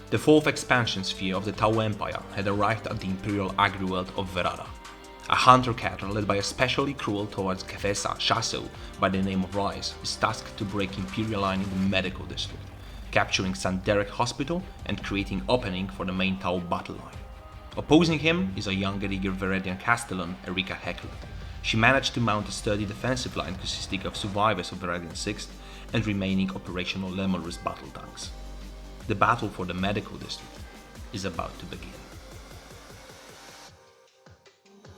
The fourth expansion sphere of the Tau Empire had arrived at the imperial agri-world of Verada. A hunter-gatherer led by a especially cruel towards Kefesa Shasu by the name of Rise is tasked to break imperial line in the medical district, capturing St. Derek Hospital and creating opening for the main Tau battle line. Opposing him is a young and eager Veradian Castellan, Erika Heckler. She managed to mount a sturdy defensive line consisting of survivors of Veradian 6th and remaining operational Lemurus battle tanks. The battle for the medical district is about to begin.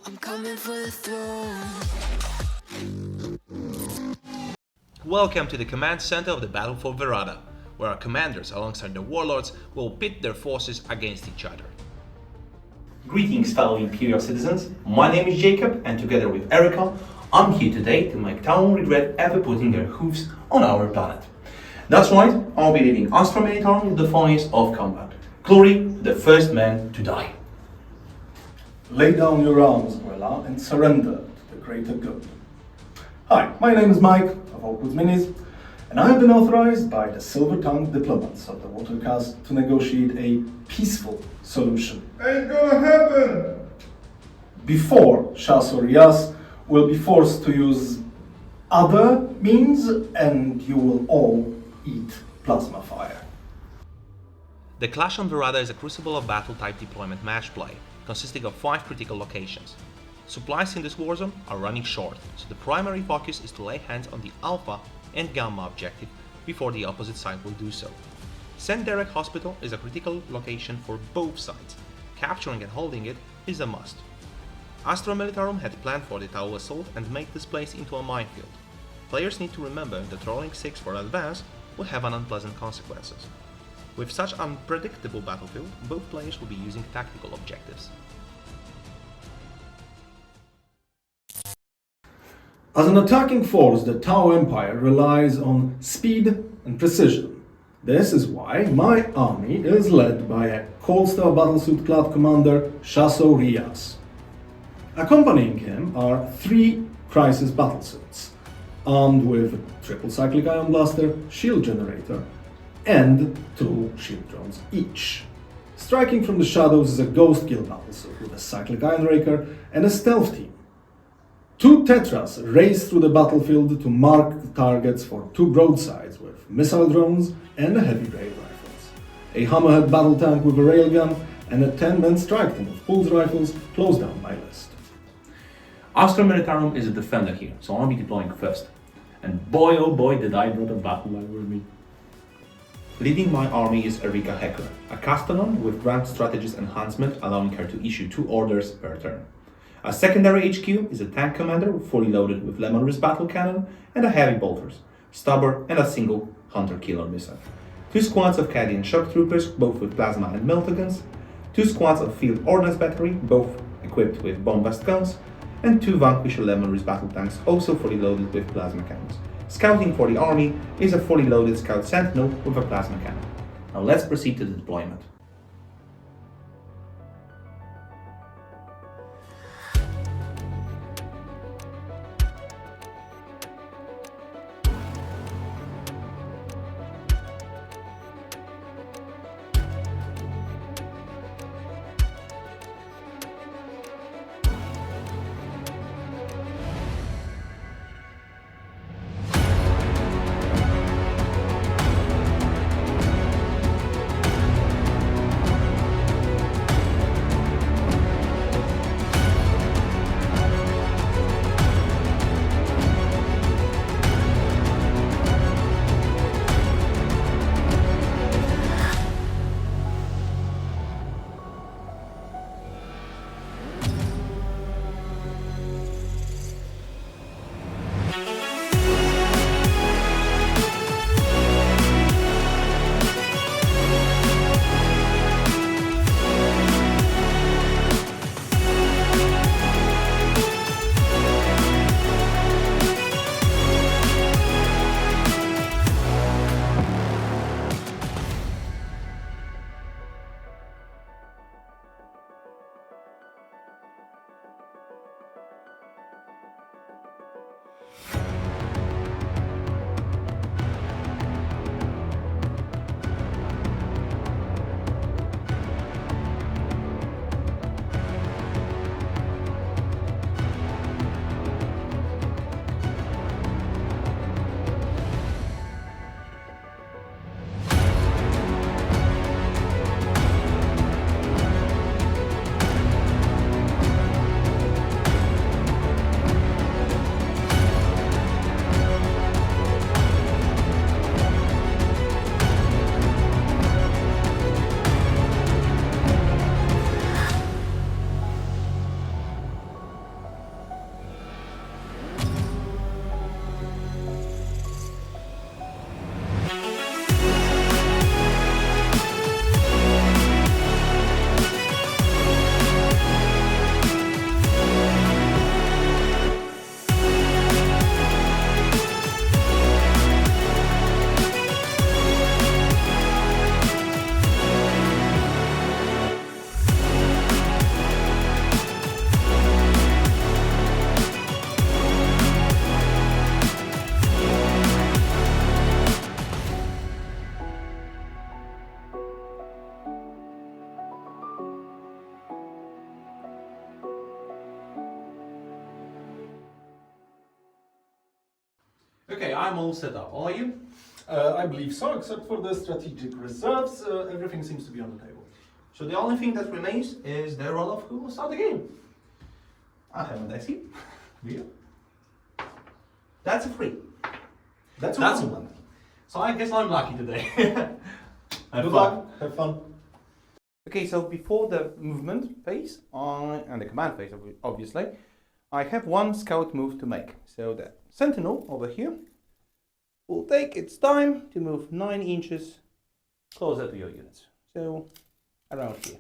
I'm coming for the throne. Welcome to the command center of the Battle for Verada, where our commanders alongside the warlords will pit their forces against each other. Greetings, fellow Imperial citizens. My name is Jacob, and together with Erika, I'm here today to make Tau regret ever putting their hoofs on our planet. That's right, I'll be leading Astra Militarum in the defiance of combat. Glory, the first man to die. Lay down your arms, Guella, and surrender to the greater good. Hi, my name is Mike of Oakwood's Minis, and I have been authorized by the silver-tongued diplomats of the Watercast to negotiate a peaceful solution. Ain't gonna happen! Before Shasorias will be forced to use other means, and you will all eat plasma fire. The Clash on Verada is a crucible of battle-type deployment match play, consisting of 5 critical locations. Supplies in this warzone are running short, so the primary focus is to lay hands on the Alpha and Gamma objective before the opposite side will do so. St. Derek Hospital is a critical location for both sides. Capturing and holding it is a must. Astra Militarum had planned for the Tau assault and made this place into a minefield. Players need to remember that rolling 6 for advance will have unpleasant consequences. With such unpredictable battlefield, both players will be using tactical objectives. As an attacking force, the Tau Empire relies on speed and precision. This is why my army is led by a Cold-Star battlesuit-clad commander, Shaso Rias. Accompanying him are 3 crisis battlesuits, armed with a triple cyclic ion blaster, shield generator, and 2 shield drones each. Striking from the shadows is a Ghost Kill battlesuit with a cyclic ion raker and a stealth team. 2 Tetras race through the battlefield to mark the targets for 2 broadsides with missile drones and heavy rail rifles. A Hammerhead battle tank with a railgun and a 10-man strike team with pulse rifles close down my list. Astra Militarum is a defender here, so I'll be deploying first. And boy oh boy did I brought a battle line with me. Leading my army is Erika Heckler, a Castellan with Grand Strategist Enhancement allowing her to issue 2 orders per turn. A secondary HQ is a tank commander fully loaded with Lemurus battle cannon and a heavy bolters, stubber and a single hunter-killer missile. 2 squads of Cadian shock troopers, both with plasma and melter guns, 2 squads of field ordnance battery, both equipped with bombast guns, and 2 Vanquisher Lemurus battle tanks also fully loaded with plasma cannons. Scouting for the army is a fully loaded Scout Sentinel with a plasma cannon. Now let's proceed to the deployment. I'm all set up. Are you? I believe so, except for the strategic reserves. Everything seems to be on the table. So the only thing that remains is the roll of who will start the game. I haven't I see. Yeah. That's a 3. That's That's one. one. So I guess I'm lucky today. Good luck. Have fun. Okay, so before the movement phase, and the command phase, obviously, I have one scout move to make. So the sentinel over here will take its time to move 9 inches closer to your units. So around here.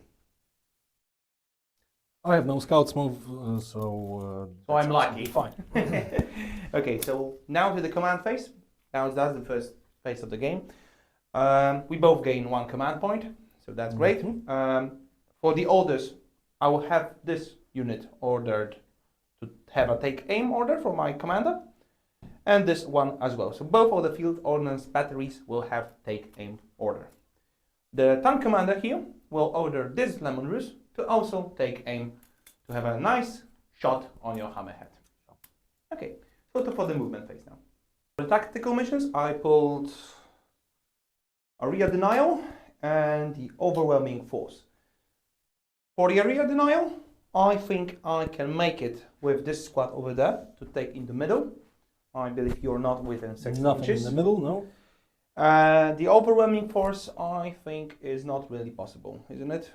I have no scouts move, so I'm lucky. Fine. Okay, so now to the command phase. Now that's the first phase of the game. We both gain 1 command point, so that's great. For the orders, I will have this unit ordered to have a take aim order from my commander, and this one as well. So both of the field ordnance batteries will have take aim order. The tank commander here will order this lemon ruse to also take aim to have a nice shot on your hammerhead. Okay, so for the movement phase now. For the tactical missions, I pulled area denial and the overwhelming force. For the area denial, I think I can make it with this squad over there to take in the middle. I believe you're not within 6 Nothing inches. in the middle, no. The overwhelming force, I think, is not really possible, isn't it?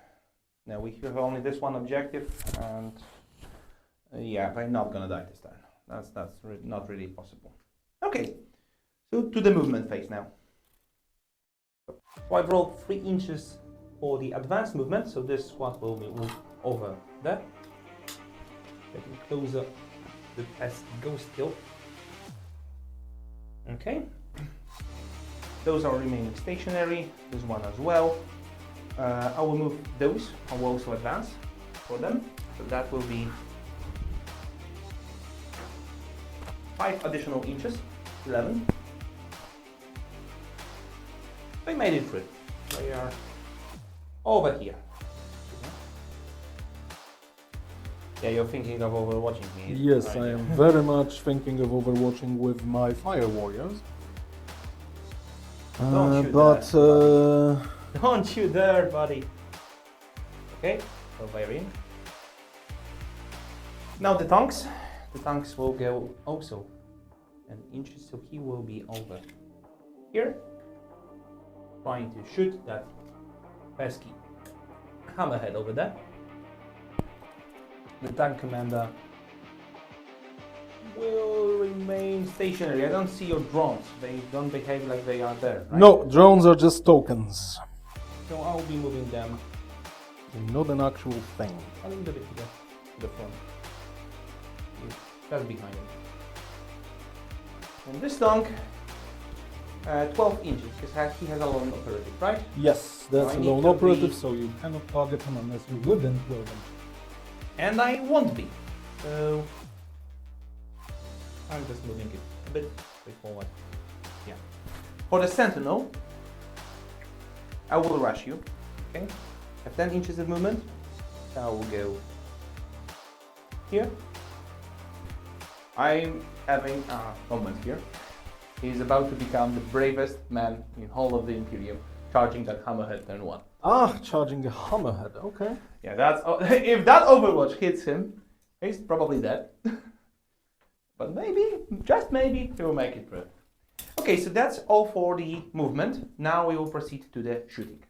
No, we have only this one objective, and yeah, they're not gonna die this time. That's not really possible. Okay, so to the movement phase now. So I've rolled 3 inches for the advanced movement, so this squad will move over there. Getting closer the pesky ghost hill. Okay. Those are remaining stationary, this one as well. I will move those, I will also advance for them. So that will be 5 additional inches, 11. They made it through. They are over here. Yeah, you're thinking of overwatching me. Yes, right? I am very much thinking of overwatching with my fire warriors. Don't shoot But Don't you dare, buddy. Okay, so they're in. Now the tanks. The tanks will go also an inch, so he will be over here, trying to shoot that pesky hammerhead over there. The tank commander will remain stationary. I don't see your drones. They don't behave like they are there, right? no, drones are just tokens, So I'll be moving them not an actual thing. a little bit to the front. Just behind him. And this tank, 12 inches, because he has a lone operative, right? Yes, that's I a need lone to operative, be- so you cannot target him unless you within 12 inches. And I won't be. So I'm just moving it a bit forward. Yeah. For the sentinel, I will rush you. Okay. Have 10 inches of movement. So I will go here. I'm having a moment here. He's about to become the bravest man in all of the Imperium, charging that hammerhead turn 1. Ah, charging a hammerhead, okay. Yeah, that's if that Overwatch hits him, he's probably dead. But maybe, just maybe, he will make it through. Okay, so that's all for the movement. Now we will proceed to the shooting.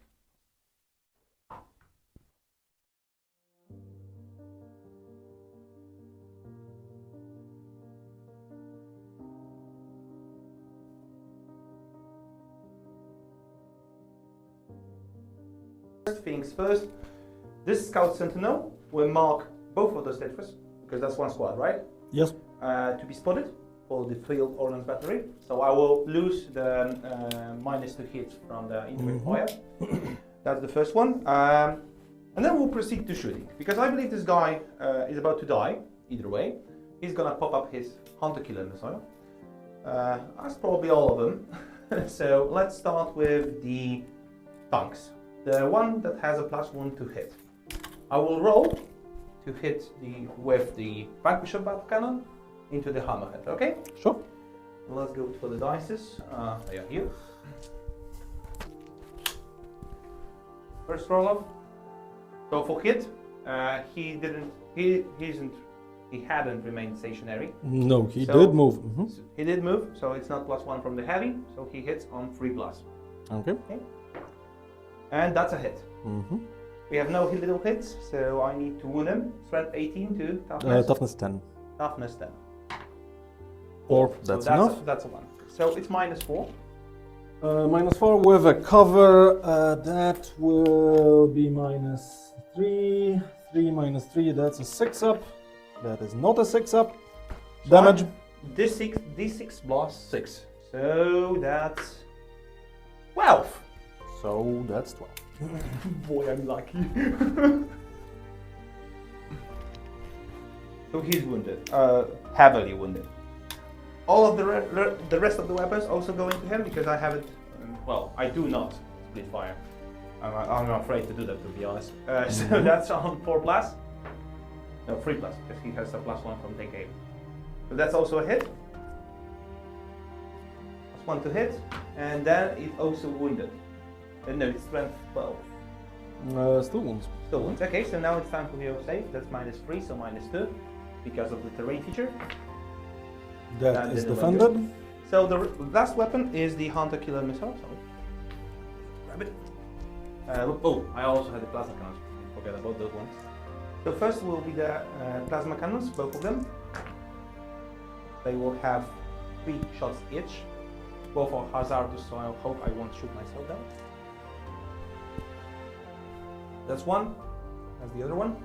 First things first, this Scout Sentinel will mark both of those territories, because that's one squad, right? Yes. To be spotted for the field ordnance battery. So I will lose the -2 hits from the indirect fire. That's the first one. And then we'll proceed to shooting, because I believe this guy is about to die, either way. He's gonna pop up his Hunter Killer missile. That's probably all of them. So let's start with the tanks. The one that has a +1 to hit. I will roll to hit with the Vanquisher battle cannon into the hammerhead, okay? Sure. Let's go for the dices. They are here. First roll off. So for hit, he hadn't remained stationary. No, he So- did move. He did move, so it's not +1 from the heavy, so he hits on 3+. Okay. And that's a hit. Mm-hmm. We have no little hits, so I need to wound him. Strength 18 to toughness. Toughness 10. Toughness 10. 4, So that's enough. That's a 1. So it's -4. -4 with a cover, that will be -3. 3 minus 3, that's a 6 up. That is not a 6 up. Damage. D6 plus 6. So that's 12. So that's 12. Boy, I'm lucky. So he's wounded, heavily wounded. All of the rest of the weapons also go into him because I have it. Well, I do not split fire. I'm afraid to do that, to be honest. So that's on 4+. No, 3+, because he has a +1 from the game. So that's also a hit. +1 to hit, and then it also wounded. No, it's strength 12. Still wounds. Still wounds. Okay, so now it's time for hero save. That's -3, so -2, because of the terrain feature. That And is then defended. So the last weapon is the Hunter Killer Missile. Sorry. Grab it. I also had the plasma cannons. Forget about those ones. So first will be the plasma cannons, both of them. They will have 3 shots each. Both are hazardous, so I hope I won't shoot myself down. That's one. That's the other one.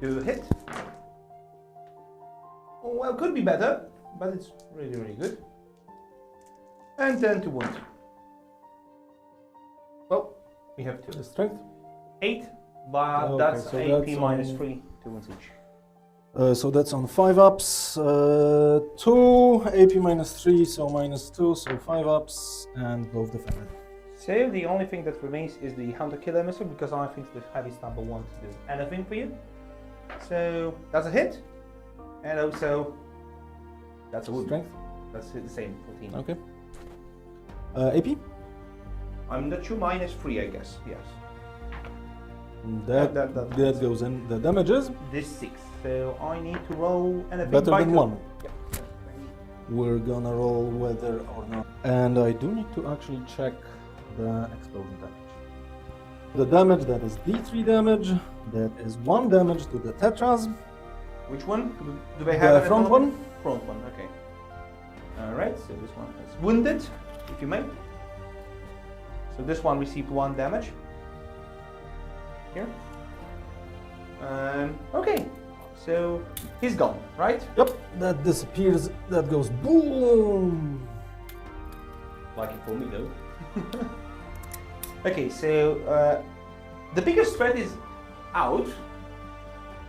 To hit. Oh, well, could be better, but it's really, really good. And then to wound. Well, we have The 2. strength. 8, but Okay, that's so AP that's -3, 2 wounds each. So that's on 5 ups. 2, AP -3, so -2, so 5 ups, and both defended. So the only thing that remains is the Hunter Killer Missile, because I think the Heavy Stumble won't do anything for you. So that's a hit, and also that's a wound. Strength. That's the same, 14. Okay. AP. I'm not sure, -3, I guess. Yes. That goes in the damages. This 6. So I need to roll anything Better by than 2. 1. We're gonna roll whether or not. And I do need to actually check the explosion damage. The damage, that is D3 damage. That is 1 damage to the tetras. Which one? Do they have The an front element? one. Front one, okay. Alright, so this one is wounded, if you may. So this one received 1 damage. Here. Okay, so he's gone, right? Yep, that disappears. That goes boom. Lucky for me though. Okay, so the biggest threat is out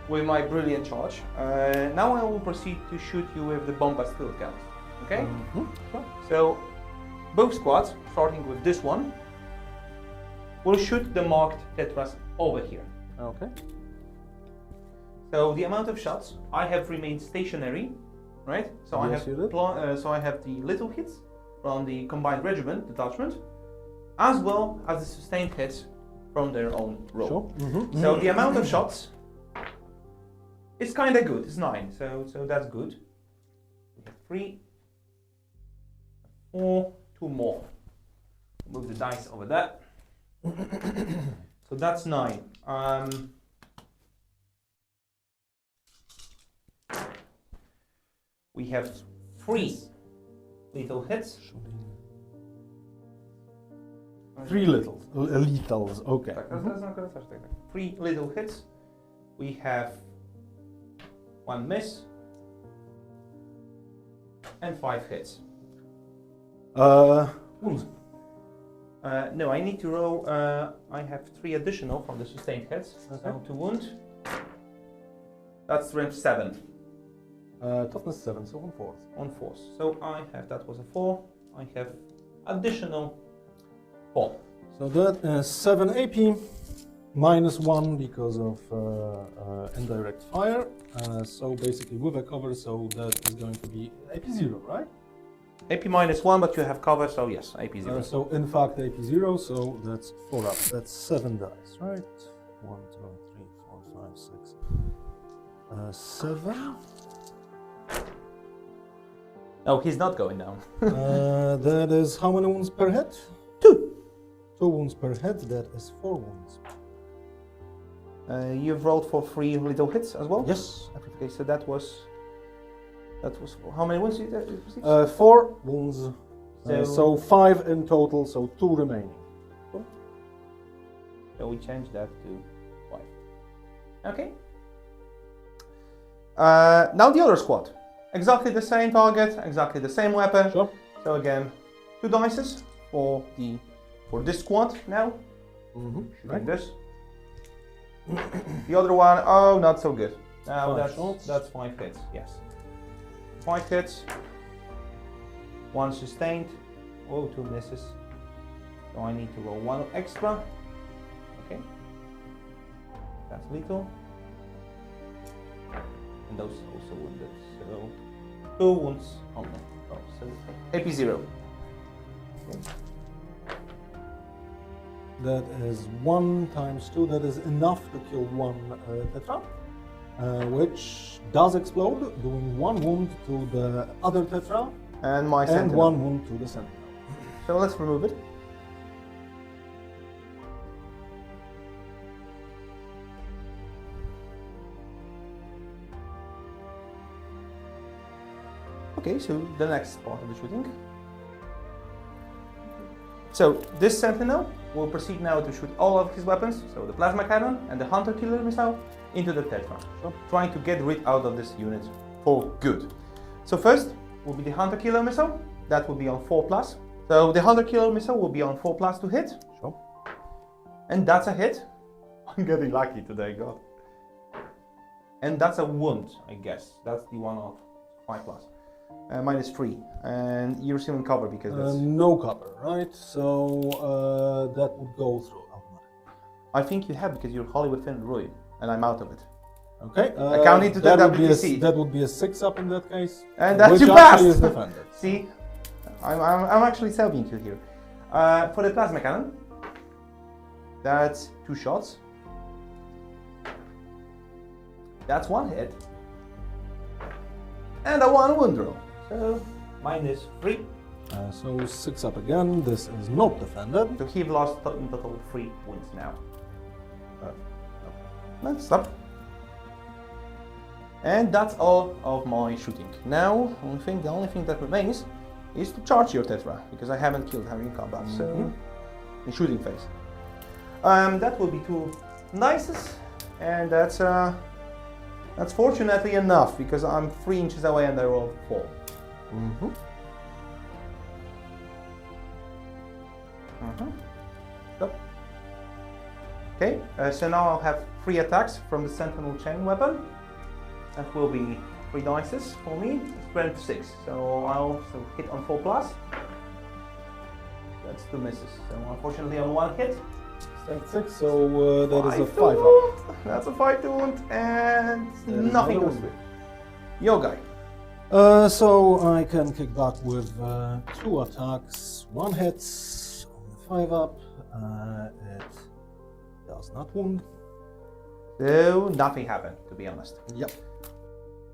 with my brilliant charge. Now I will proceed to shoot you with the bombast field count. Okay? Sure. So both squads, starting with this one, will shoot the marked tetras over here. Okay. So the amount of shots, I have remained stationary, right? So Yes, you did. so I have the little hits from the combined regiment detachment, as well as the sustained hits from their own row. Sure. So the amount of shots is kind of good. It's 9, so that's good. We have 3, 4, 2 more. Move the dice over there. So that's 9. We have 3 lethal hits. 3 lethals. Okay. Tak, that's not gonna touch that. 3 little hits. We have 1 miss and 5 hits. Wounds. No, I need to roll. I have 3 additional from the sustained hits. Okay. So to wound. That's strength 7 Toughness 7, so 1/4. on force. So I have, that was a 4. I have additional 4. So that is 7 AP. -1 because of indirect fire. So basically with a cover, so that is going to be AP0, right? AP -1, but you have cover, so yes, AP0. So in fact AP0, so that's 4 up. That's 7 dice, right? 1, 2, 3, 4, 5, 6, 7. No, he's not going down. That is how many wounds per hit? 2. 2 wounds per hit. That is 4 wounds. You've rolled for 3 little hits as well? Yes. Okay, so that was how many wounds did you receive? 4 wounds. So- So 5 in total. So 2 remaining. So we change that to 5. Okay. Now the other squad. Exactly the same target, exactly the same weapon. Sure. So again, 2 dice for this squad now. Mm-hmm. Like this. The other one, oh, not so good. Now 5 shots. that's 5 hits. Yes. 5 hits. 1 sustained. Oh, 2 misses. So I need to roll 1 extra. Okay. That's lethal. And those also wounded. So 2 wounds only. Oh, so AP0. Okay. That is 1 times 2. That is enough to kill 1 tetra, which does explode, doing 1 wound to the other tetra And my and sentinel. 1 wound to the sentinel. So let's remove it. Okay, so the next part of the shooting. So this sentinel will proceed now to shoot all of his weapons, so the plasma cannon and the hunter killer missile, into the tetra, trying to get rid out of this unit for good. So first will be the hunter killer missile. That will be on 4+. So the hunter killer missile will be on 4+ to hit. Sure. And that's a hit. I'm getting lucky today, God. And that's a wound, I guess. That's the one of 5+. -3. And you're still in cover because that's... No cover, right? So that would go through automatically. I think you have because you're wholly within ruin, and I'm out of it. Okay. Accounting to the would be WTC. that would be a 6 up in that case. And that's which you actually passed! is defended. See? I'm actually saving you here. For the plasma cannon, that's 2 shots. That's 1 hit. And a 1 wound roll. So, -3. So 6 up again. This is not defended. So he've lost in total 3 wounds now. Let's stop. And that's all of my shooting. Now, the only thing that remains is to charge your tetra, because I haven't killed her in combat, so in shooting phase. That will be 2 dices, and that's fortunately enough, because I'm 3 inches away and I rolled 4. Stop. Okay, so now I'll have 3 attacks from the sentinel chain weapon. That will be 3 dices for me. It's 26. So I'll hit on 4+. That's 2 misses. So unfortunately on 1 hit. 6, so that is a 5 up. wound. That's a 5 to wound and nothing no goes wound. through. Your guy. So I can kick back with 2 attacks. 1 hits on the 5 up. It does not wound. So nothing happened, to be honest. Yep.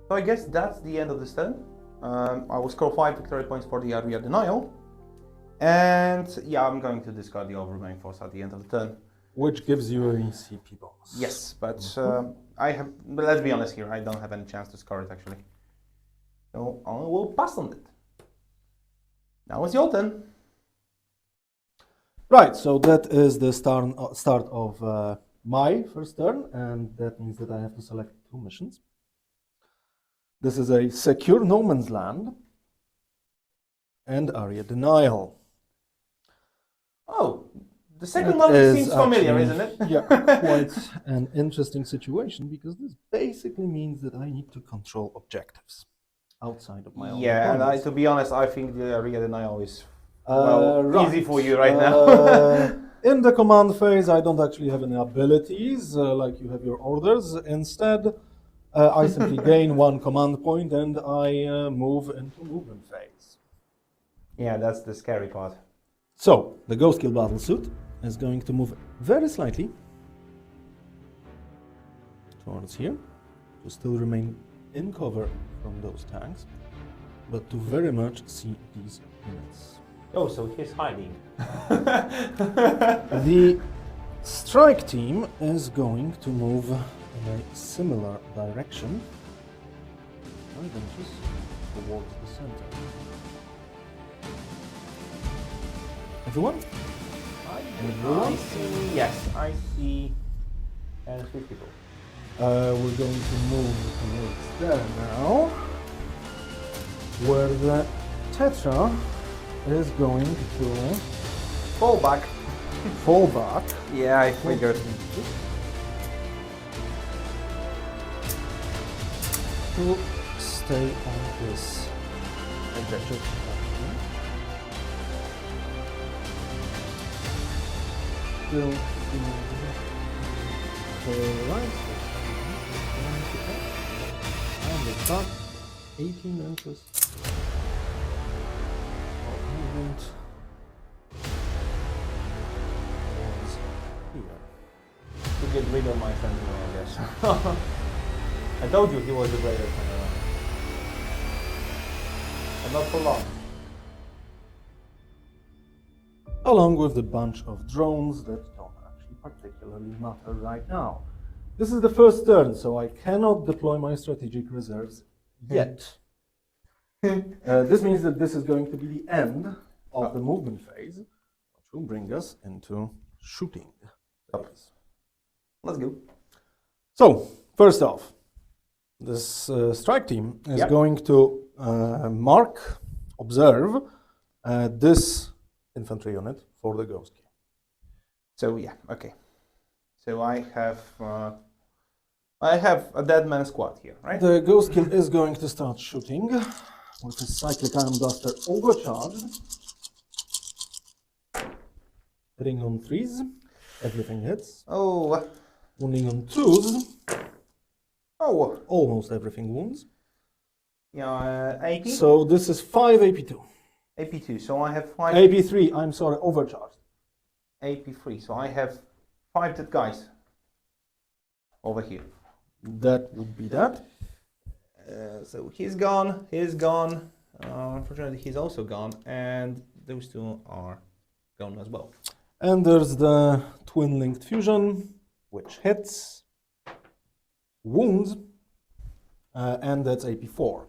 So I guess that's the end of this turn. I will score 5 victory points for the area denial. And yeah, I'm going to discard the overwhelming force at the end of the turn. Which gives you a CP bonus. Yes, but but let's be honest here, I don't have any chance to score it actually. So I will pass on it. Now it's your turn. Right, so that is the start of my first turn, and that means that I have to select 2 missions. This is a secure no man's land and area denial. Oh, the second That one is seems familiar, actually- isn't it? Yeah, quite an interesting situation, because this basically means that I need to control objectives outside of my own. Yeah, and opponents. to be honest, I think the area denial is Right. easy for you right now. In the command phase, I don't actually have any abilities like you have your orders. Instead, I simply gain 1 command point and I move into movement phase. Yeah, that's the scary part. So, the Ghost Kill Battlesuit is going to move very slightly towards here, to still remain in cover from those tanks, but to very much see these units. Oh, so he's hiding. The strike team is going to move in a similar direction, 5 inches towards the center. Everyone? I see, yes, I see 3 people. We're going to move towards there now, where the Tetra is going to Fall back. fall back. Yeah, I figured. To stay on this objective. Still to the right. And the top 18 inches of movement towards here. To get rid of my sentinel, I guess. I told you he was a greater sentinel. And not for long. Along with the bunch of drones that don't actually particularly matter right now. This is the first turn, so I cannot deploy my strategic reserves yet. This means that this is going to be the end of the movement phase, which will bring us into shooting phase. Let's go. So, first off, this strike team is Yep. going to observe this infantry unit for the Ghost Kill. So yeah, okay. So I have a dead man squad here, right? The Ghost Kill is going to start shooting with his Cyclic Iron Blaster overcharged. Hitting on 3s, everything hits. Oh, Wounding on 2s, oh, almost everything wounds. yeah, AP? So this is 5 AP2. AP2, so I have 5 AP3, I'm sorry, overcharged. AP3, so I have 5 dead guys over here. That would be that. So he's gone. Unfortunately, he's also gone, and those 2 are gone as well. And there's the Twin Linked Fusion, which hits, wounds, and that's AP4.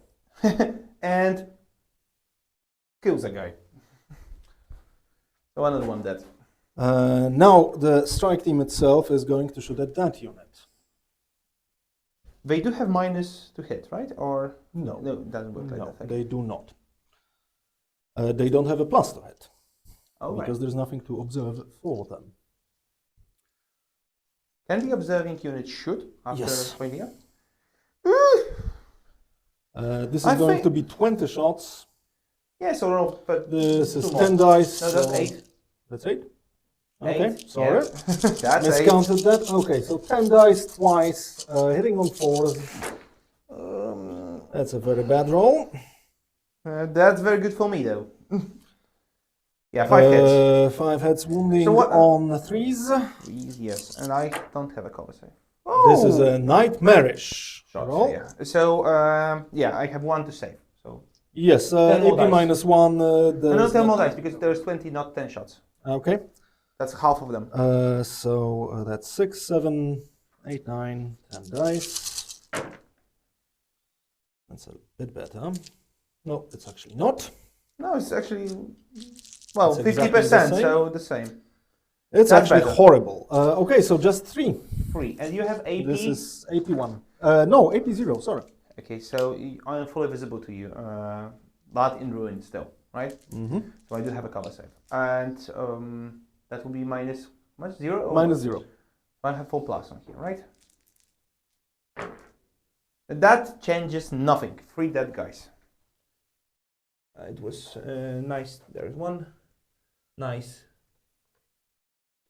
And kills a guy. So another one dead. Now the strike team itself is going to shoot at that unit. They do have minus to hit, right? Or No, no, it doesn't work like no, that. Okay. they do not. They don't have a plus to hit Oh, because there's nothing to observe for them. Can the observing unit shoot after Yes. failure? This is I going think- to be 20 shots. Yes or no, but This is 2 10 more. dice. No, that's so 8. That's 8? Okay, 8, sorry. yeah. That's 8. Miscounted that. Okay, so 10 dice twice, hitting on 4s. That's a very bad roll. That's very good for me, though. Yeah, 5 hits. 5 hits wounding So what- on 3s. Please, yes, and I don't have a cover save. This is a nightmarish Shot, roll. yeah. So, yeah, I have 1 to save. So, Yes, 10 more AP dice. minus 1. no, There's 10 more not- dice because there's 20, not 10 shots. Okay. That's half of them. So that's 6, 7, 8, 9, 10 dice. That's a bit better. No, it's actually not. No, it's actually, well, It's exactly 50%, the same. so the same. It's That's actually better. horrible. Okay, so just 3. 3. And you have AP? This is AP1. No, AP0, sorry. Okay, so I am fully visible to you, but in ruin still, right? Mm-hmm. So I do have a cover save. And that will be minus, much? 0? Or Minus 0. I have 4 plus on here, right? That changes nothing. 3 dead guys. It was nice. There's 1. Nice.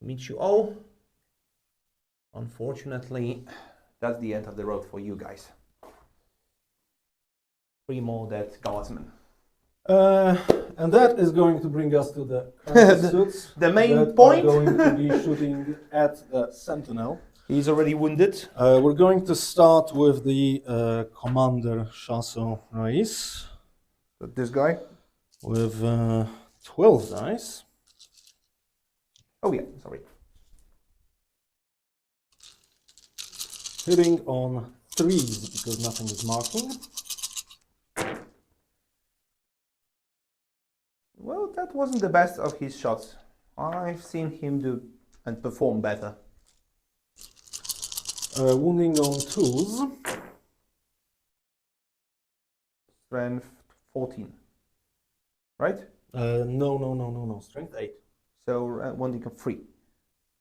meet you all. Unfortunately, that's the end of the road for you guys. 3 more dead guardsmen. And that is going to bring us to the suits. The main that point. Are going to be shooting at the Sentinel. He's already wounded. We're going to start with the Commander Chasso Rais This guy. with 12 dice. Oh yeah, sorry. Hitting on 3s because nothing is marking. Well, that wasn't the best of his shots. I've seen him do and perform better. Wounding on 2s. Strength 14. Right? No. Strength 8. So wounding of 3.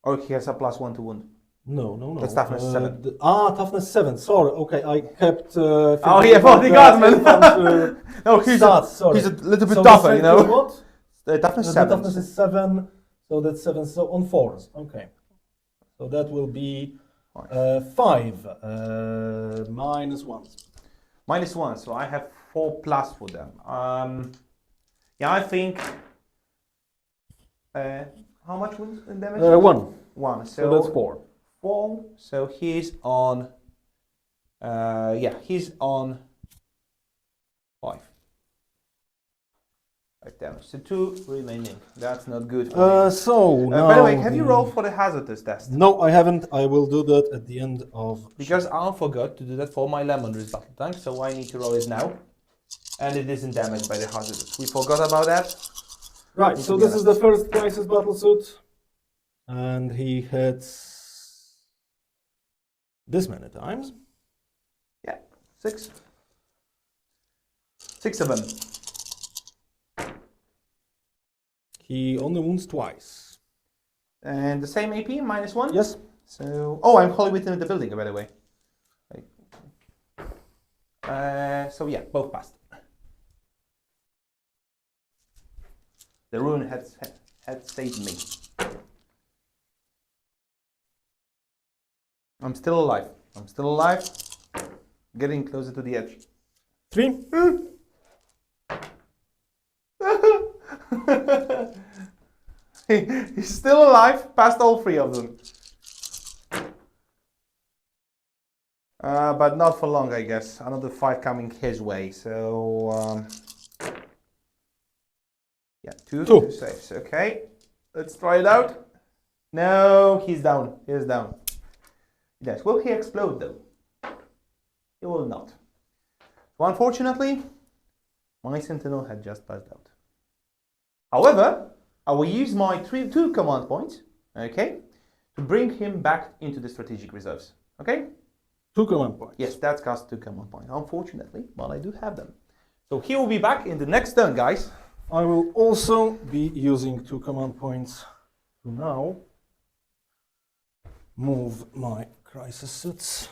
Or he has a +1 to wound. No. That's toughness 7. Toughness 7. Sorry. Okay, I kept. Oh yeah, for the guardsman. No, he's sorry. he's a little bit So tougher, the you know. strength is what? The toughness The 7. toughness is 7, so that's 7. So on 4s. Okay. So that will be 5 -1. -1. So I have 4+ for them. Yeah, I think. How much wounds and damage? 1. 1. So that's 4. 4. So he's on. He's on 5. 5 damage. So 2 remaining. That's not good for me. So now. By the way, have you rolled for the hazardous test? No, I haven't. I will do that at the end of. Because I forgot to do that for my lemon wrist battle tank, so I need to roll it now. And it isn't damaged by the hazardous. We forgot about that. Right, so this is the first crisis battlesuit. And he hits this many times. Yeah, 6. 6 of them. He only wounds twice. And the same AP, -1? Yes. So, I'm wholly within the building, by the way. So yeah, both passed. The rune had saved me. I'm still alive. Getting closer to the edge. 3. He's still alive, past all 3 of them. But not for long, I guess. Another 5 coming his way, so... yeah, 2 saves, okay. Let's try it out. No, he's down, Yes, will he explode though? He will not. So unfortunately, my sentinel had just passed out. However, I will use my 2 command points, okay, to bring him back into the strategic reserves, okay? 2 command points. Yes, that costs 2 command points, unfortunately, but I do have them. So he will be back in the next turn, guys. I will also be using 2 command points to now move my crisis suits.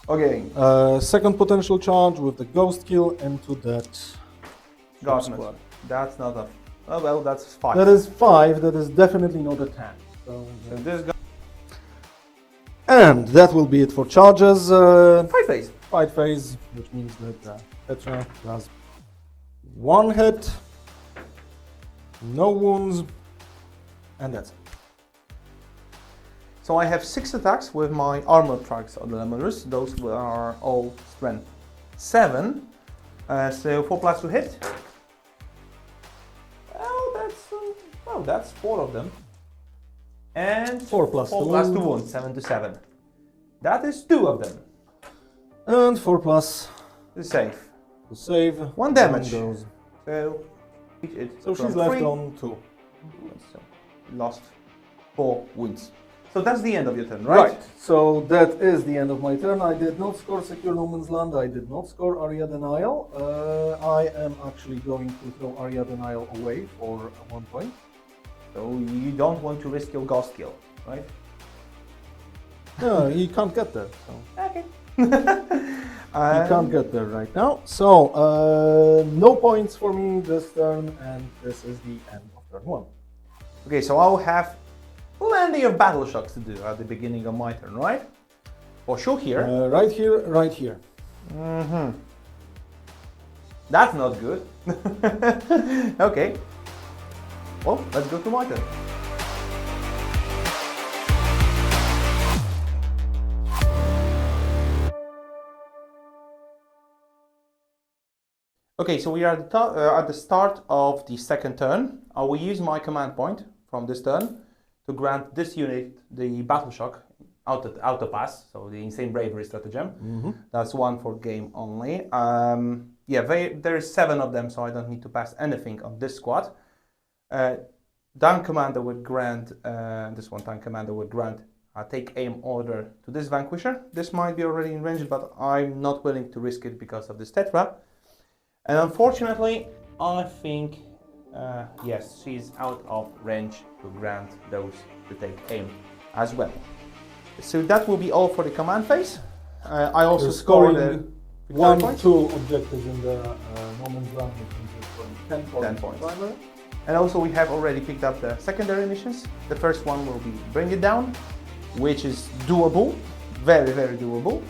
Okay. Second potential charge with the ghost kill into that Guardsman. squad. That's not a... Oh well, that's 5. That is 5. That is definitely not a 10. So this guy... and that will be it for charges. 5 phase. Fight phase, which means that Petra does 1 hit, no wounds, and that's it. So I have 6 attacks with my armor tracks on the Lemurus. Those are all strength 7. So 4+ to hit. Well, that's 4 of them. And 4 plus 4 to plus wound. to wound, 7 to 7. That is 2 of them. And 4 plus The save. to save. 1 damage. Goes. So So she's left on 2. So lost 4 wounds. So that's the end of your turn, right? So that is the end of my turn. I did not score Secure No Man's Land. I did not score Area Denial. I am actually going to throw Area Denial away for 1 point. So you don't want to risk your ghost kill, right? No, he can't get there. So. Okay. He can't get there right now. So no points for me this turn, and this is the end of turn 1. Okay, so I'll have plenty of battle shocks to do at the beginning of my turn, right? For sure here. Right here, right here. That's not good. Okay. Well, let's go to my turn. Okay, so we are at the start of the second turn. I will use my command point from this turn to grant this unit the battle shock auto pass, so the insane bravery stratagem. That's one for game only. Yeah, there is 7 of them, so I don't need to pass anything on this squad. Tank commander would grant tank commander would grant a take aim order to this vanquisher. This might be already in range, but I'm not willing to risk it because of this tetra. And unfortunately, I think, yes, she's out of range to grant those to take aim as well. So that will be all for the command phase. I also scored the 2 objectives in the No Man's Land, which means 10 points. 10 points. Primary. And also we have already picked up the secondary missions. The first one will be Bring It Down, which is doable, very, very doable.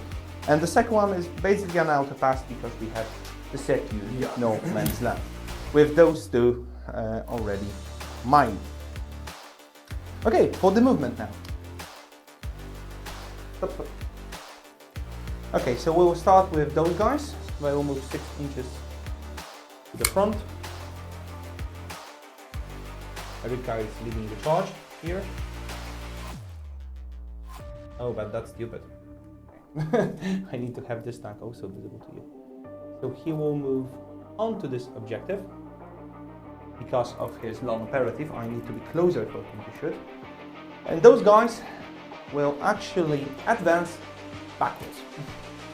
And the second one is basically an auto pass because we have the Secure No Man's Land. With those two already mined. Okay, for the movement now. Okay, so we'll start with those guys. They will move 6 inches to the front. Every guy is leading the charge here. Oh, but that's stupid. I need to have this tank also visible to you. So he will move onto this objective. Because of his long imperative, I need to be closer for him to shoot. And those guys will actually advance backwards.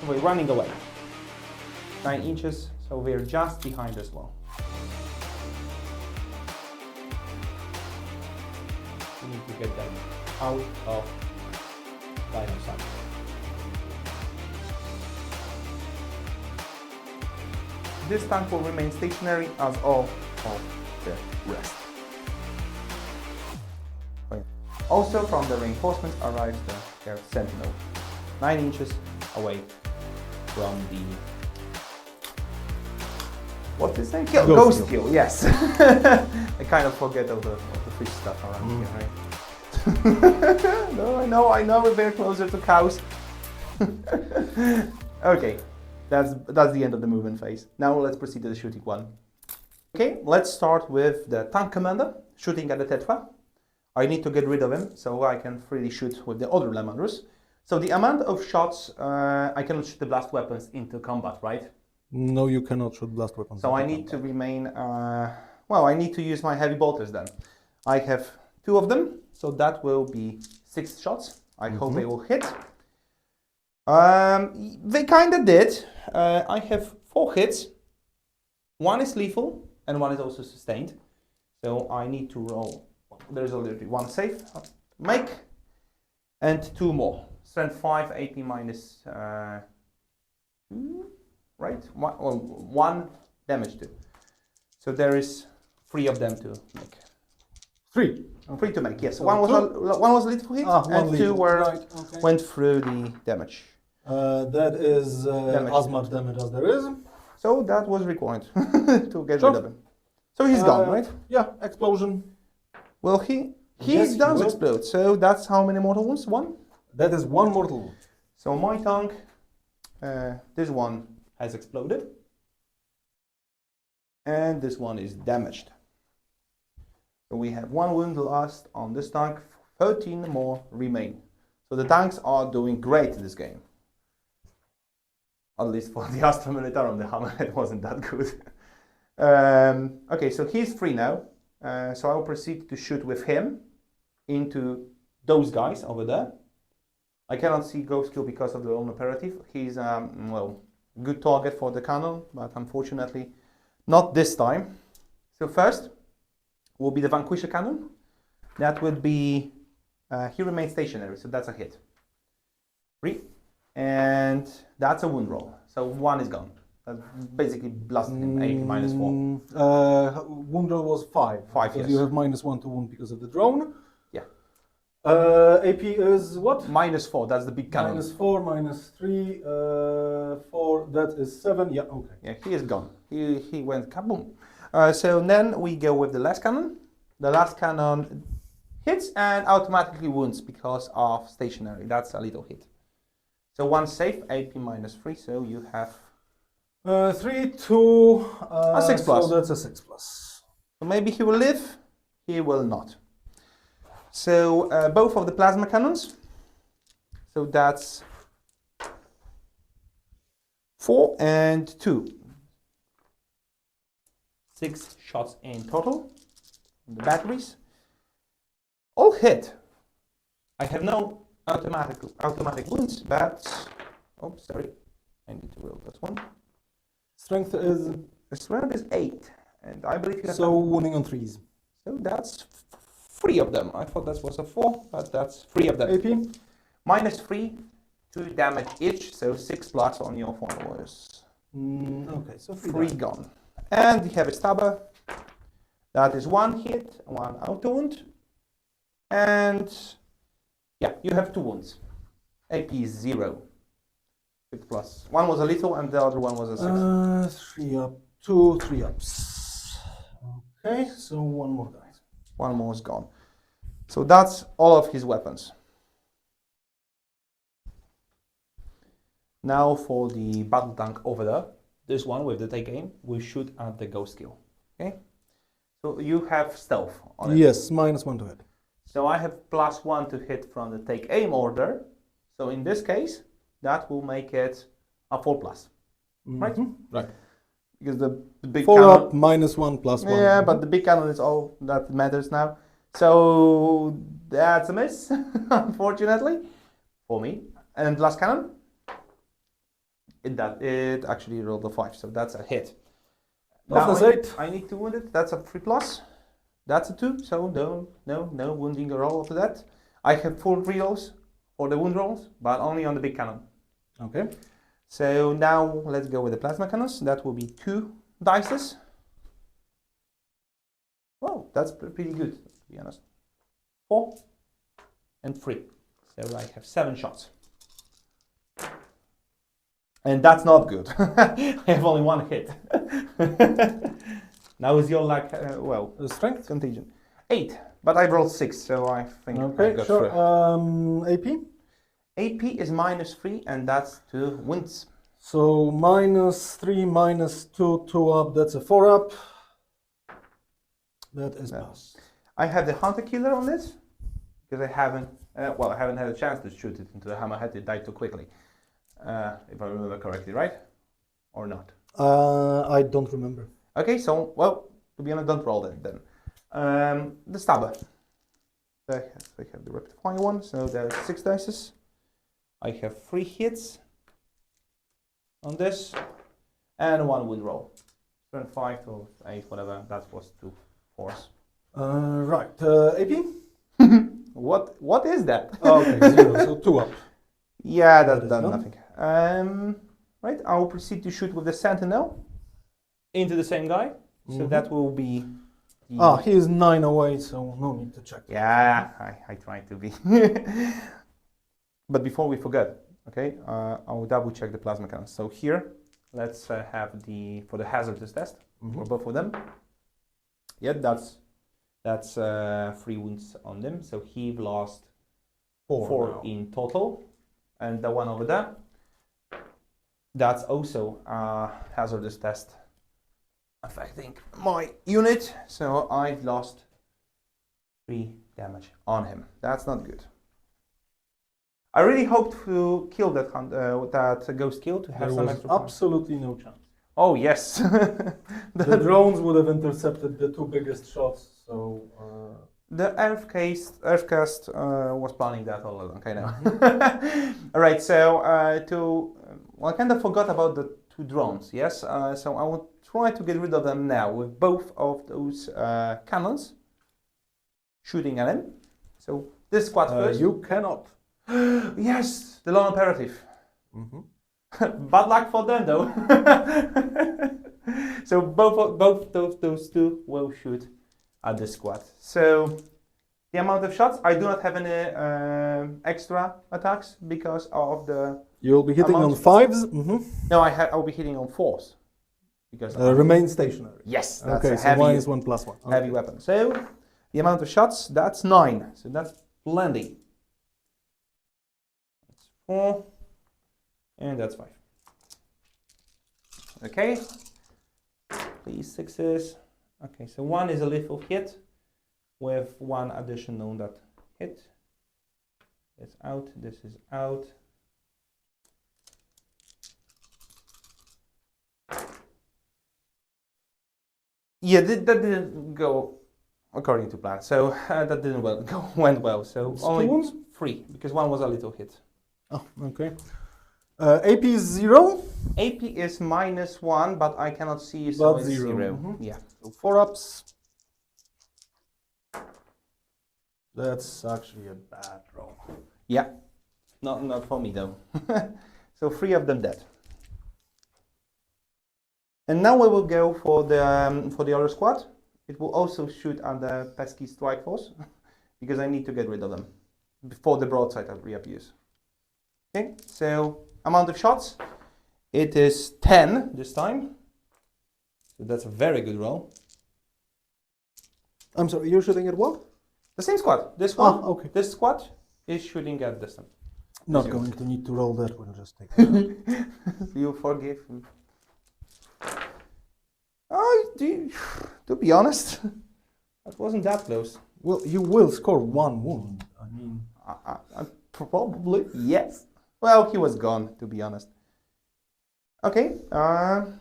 We're running away. 9 inches, so we're just behind as well. We need to get them out of line of sight. This tank will remain stationary as all of the rest. Also from the reinforcements arrives the air sentinel, 9 inches away from the... What's his name? Ghost kill, yes. I kind of forget all the fish stuff around here, right? No, I know, we're very closer to cows. Okay, that's the end of the movement phase. Now let's proceed to the shooting one. Okay, let's start with the tank commander, shooting at the tetra. I need to get rid of him so I can freely shoot with the other Lemandrus. So the amount of shots, I cannot shoot the blast weapons into combat, right? No, you cannot shoot blast weapons. So I need to remain, well, I need to use my heavy bolters then. I have 2 of them, so that will be 6 shots. I hope they will hit. They kind of did. I have 4 hits. 1 is lethal and 1 is also sustained. So I need to roll. There's already 1 save, make, and 2 more. Strength 5, AP minus 2, right? 1 damage 2. So there is 3 of them to make. 3? 3 to make, yes. So one was a lethal hit, and 2 were went through the damage. That is as much damage as there is. So that was required to get rid of him. So he's gone, right? Yeah, explosion. Well, he Yes, does he will. explode. So that's how many mortal wounds? 1? That is 1 mortal wound. So my tank, this one has exploded. And this one is damaged. So we have 1 wound lost on this tank, 13 more remain. So the tanks are doing great in this game. At least for the Astra Militarum, the Hammerhead wasn't that good. Okay, so he's free now. So I will proceed to shoot with him into those guys over there. I cannot see Ghost Kill because of the own operative. He's well, good target for the cannon, but unfortunately not this time. So first will be the Vanquisher cannon. That would be he remains stationary, so that's a hit. 3, and that's a wound roll. So 1 is gone. That's basically blasted him. 8 minus 4. Wound roll was 5. 5, because yes. you have -1 to wound because of the drone. Yeah. AP is what? Minus 4. That's the big cannon. -4, -3, 4. That is 7. Yeah. Okay. Yeah, he is gone. He went kaboom. So then we go with the last cannon. The last cannon hits and automatically wounds because of stationary. That's a little hit. So 1 safe, AP -3. So you have 3, 2. A 6 plus. So that's a 6 plus. so maybe he will live. He will not. So both of the plasma cannons. So that's 4 and 2. 6 shots in total. The batteries all hit. I have no automatic wounds, but oh, sorry, I need to roll that one. Strength is The strength is 8, and I believe you have so wounding on 3s. so that's 3 of them. I thought that was a 4, but that's 3 of them. AP. -3, 2 damage each, so 6 plus on your followers. Okay, so 3 gone. And you have a stabber. That is 1 hit, 1 auto wound. And yeah, you have 2 wounds. AP is 0. 6 plus. 1 was a little and the other one was a 6. 3 up, 2, 3 ups. Okay, so 1 more guy. 1 more is gone. So that's all of his weapons. Now for the battle tank over there. This one with the take aim will shoot at the ghost kill. Okay? So you have stealth on it. Yes, -1 to hit. So I have +1 to hit from the take aim order. So in this case, that will make it a 4 plus. Right? Right. Because the big 4 cannon, up, -1, +1. yeah, but the big cannon is all that matters now. So that's a miss, unfortunately, for me. And last cannon, it actually rolled a 5, so that's a hit. Toughness Now 8. I need to wound it. That's a 3 plus. That's a 2. So no wounding roll after that. I have full rerolls for the wound rolls, but only on the big cannon. Okay. So now let's go with the plasma cannons. That will be 2 dices. Wow, that's pretty good, to be honest. 4 and 3. So I have 7 shots. And that's not good. I have only 1 hit. Now is your luck, well, Strength? contingent. 8, but I rolled 6, so I think I Okay, got sure. through. AP? AP is -3, and that's 2 wins. So -3, -2, 2 up, that's a 4 up. That is Yeah. pass. I have the Hunter Killer on this, because I haven't had a chance to shoot it into the hammerhead. It died too quickly, if I remember correctly, right? Or not? I don't remember. Okay, so, well, to be honest, don't roll that then. The Stabber. I have the Rectifying one, so there's 6 dices. I have 3 hits on this, and 1 wound roll. Turn 5 to 8, whatever, that was 2 4s. Right, AP? What is that? Okay, 0, so 2 up. Yeah, That that is done done. nothing. Right, I will proceed to shoot with the Sentinel into the same guy. So that will be. He is 9 away, so no need to check. Yeah, I try to be. But before we forget, okay, I will double check the plasma count. So here, let's have for the hazardous test for both of them. Yeah, that's 3 wounds on them. So he lost 4 now. in total, and the one over there, that's also a hazardous test affecting my unit. So I lost 3 damage on him. That's not good. I really hoped to kill that ghost kill to have There some was extra points. absolutely no chance. Oh yes. The drones would have intercepted the 2 biggest shots, so The Earthcast was planning that all along, I know. All right, so I kind of forgot about the 2 drones, yes? So I will try to get rid of them now with both of those cannons shooting at them. So this squad first. You cannot. Yes, the lone imperative. Mhm. Bad luck for them though. So both those 2 will shoot at the squad. So the amount of shots, I do not have any extra attacks because of the. You'll be hitting on amount. 5s. Mhm. No, I'll be hitting on 4s because Remain stationary. yes, that's Okay, a so heavy, -1/+1. Okay. heavy weapon. So the amount of shots, that's 9. So that's plenty. That's 4, and that's 5. Okay, please 6s. Okay, so 1 is a lethal hit with 1 additional that hit. It's out, this is out. Yeah, that didn't go according to plan. So that didn't went well. So It's only 2 wounds? 3 because 1 was a little hit. Oh, okay. AP is 0. AP is -1, but I cannot see, so But it's 0. 0. Mhm. Yeah. So 4 ups. That's actually a bad roll. Yeah. Not for me though. So 3 of them dead. And now we will go for the other squad. It will also shoot at the pesky strike force because I need to get rid of them before the broadside reappears. Okay, so amount of shots, it is 10 this time. So that's a very good roll. I'm sorry, you're shooting at what? The same squad. This one, okay. this squad is shooting at this one. Not Zero. going to need to roll that, we'll just take it. You forgive me. Oh, to be honest, that wasn't that close. Well, you will score 1 wound. I mean, I probably, yes. Well, he was gone, to be honest. Okay,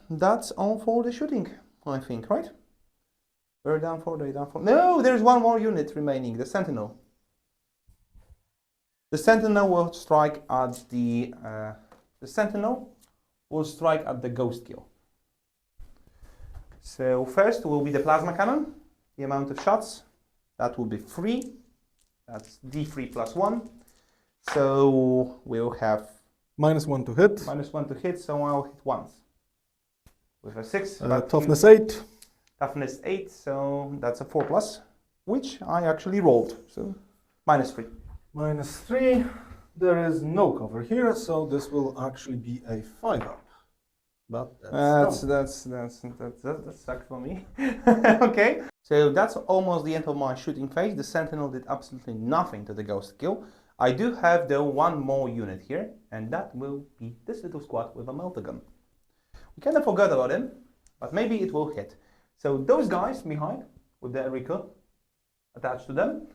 that's all for the shooting, I think, right? We're down 4, they're down 4. No, there's 1 more unit remaining, the Sentinel. The Sentinel will strike at the Ghost Kill. So first will be the Plasma Cannon. The amount of shots, that will be 3. That's D3 plus 1. So we'll have -1 to hit. -1 to hit, so I'll hit once. With a 6. Toughness 8. Toughness 8, so that's a 4 plus, which I actually rolled. So -3. -3. There is no cover here, so this will actually be a 5 up. But That sucked for me. Okay, so that's almost the end of my shooting phase. The Sentinel did absolutely nothing to the Ghost Kill. I do have though 1 more unit here, and that will be this little squad with a melter gun. We kind of forgot about him, but maybe it will hit. So those guys behind, with the Enrico attached to them,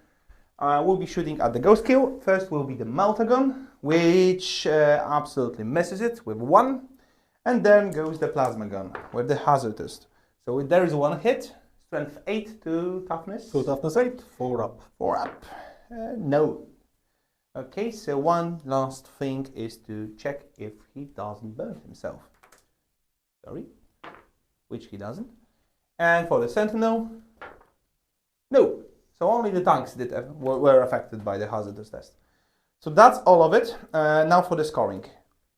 will be shooting at the Ghost Kill. First will be the melter gun, which absolutely misses it with 1. And then goes the plasma gun with the hazardous. So there is 1 hit, strength 8 to toughness. So toughness 8, 4 up. 4 up. No. Okay, so one last thing is to check if he doesn't burn himself. Sorry, which he doesn't. And for the Sentinel, no. So only the tanks were affected by the hazardous test. So that's all of it. Now for the scoring.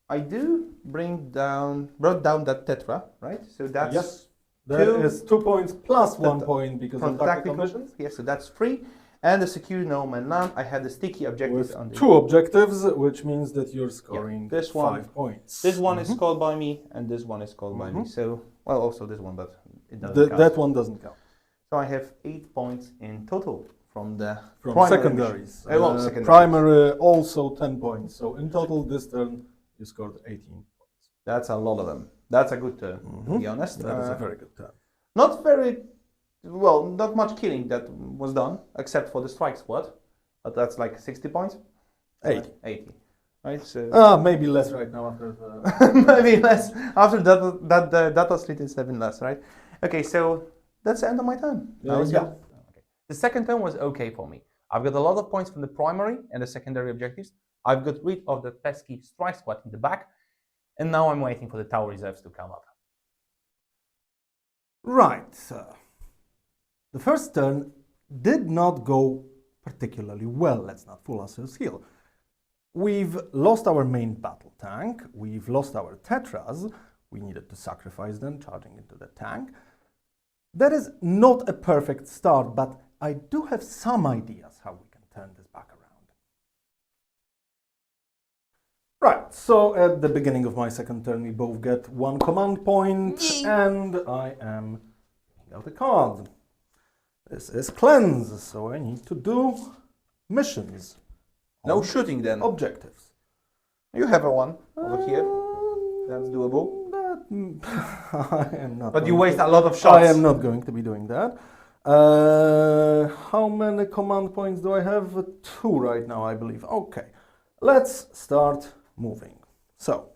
I do brought down that tetra, right? So that's yes. That is 2 points plus 1 point because from of the tactical tactical missions. Yes, so that's 3. And the secure no man land, I had the sticky objectives With on the 2 objectives, which means that you're scoring this one, 5 points. This one is called by me, and this one is called by me. So, well, also this one, but it doesn't count. That one doesn't count. So I have 8 points in total from the secondaries. secondaries. Primary also 10 points. So in total this turn you scored 18 points. That's a lot of them. That's a good turn, to be honest. That is a very good turn. Not much killing that was done, except for the strike squad. But that's like 60 points? 80. 80. Right, so maybe less right now after the... maybe less. After that data split is 7 less, right? Okay, so that's the end of my turn. There you go. Okay. The second turn was okay for me. I've got a lot of points from the primary and the secondary objectives. I've got rid of the pesky strike squad in the back, and now I'm waiting for the Tau reserves to come up. Right. The first turn did not go particularly well. Let's not fool ourselves here. We've lost our main battle tank. We've lost our Tetras. We needed to sacrifice them, charging into the tank. That is not a perfect start, but I do have some ideas how we can turn this back around. Right, so at the beginning of my second turn, we both get 1 command point, and I am picking out a card. This is cleanse, so I need to do missions. No shooting then. Objectives. You have a one over here. That's doable. I am not. But you going waste to- a lot of shots. I am not going to be doing that. How many command points do I have? 2 right now, I believe. Okay, let's start moving. So,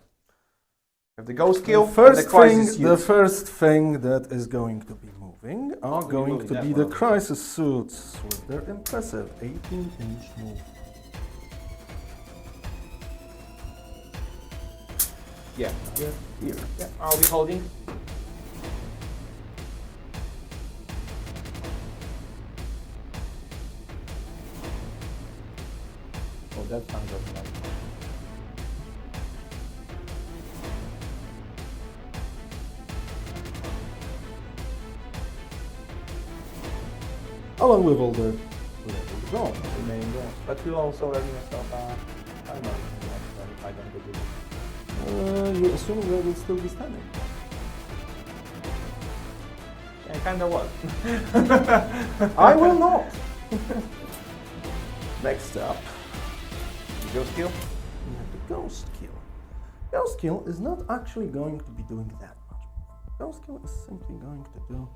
Have the ghost kill. the first and the crisis thing, the suit. first thing that is going to be moving are you're going moving to that be one the over. crisis suits with their impressive 18-inch move. Yeah. Here. Yeah. I'll be holding. Oh, that sounds like. Along with all the drones. The main goal. But you also have yourself a timer. If I don't do this. You assume they will still be standing. Yeah, kind of was. I will not. Next up, Ghost kill. we have the ghost kill. Ghost kill is not actually going to be doing that much. Ghost kill is simply going to do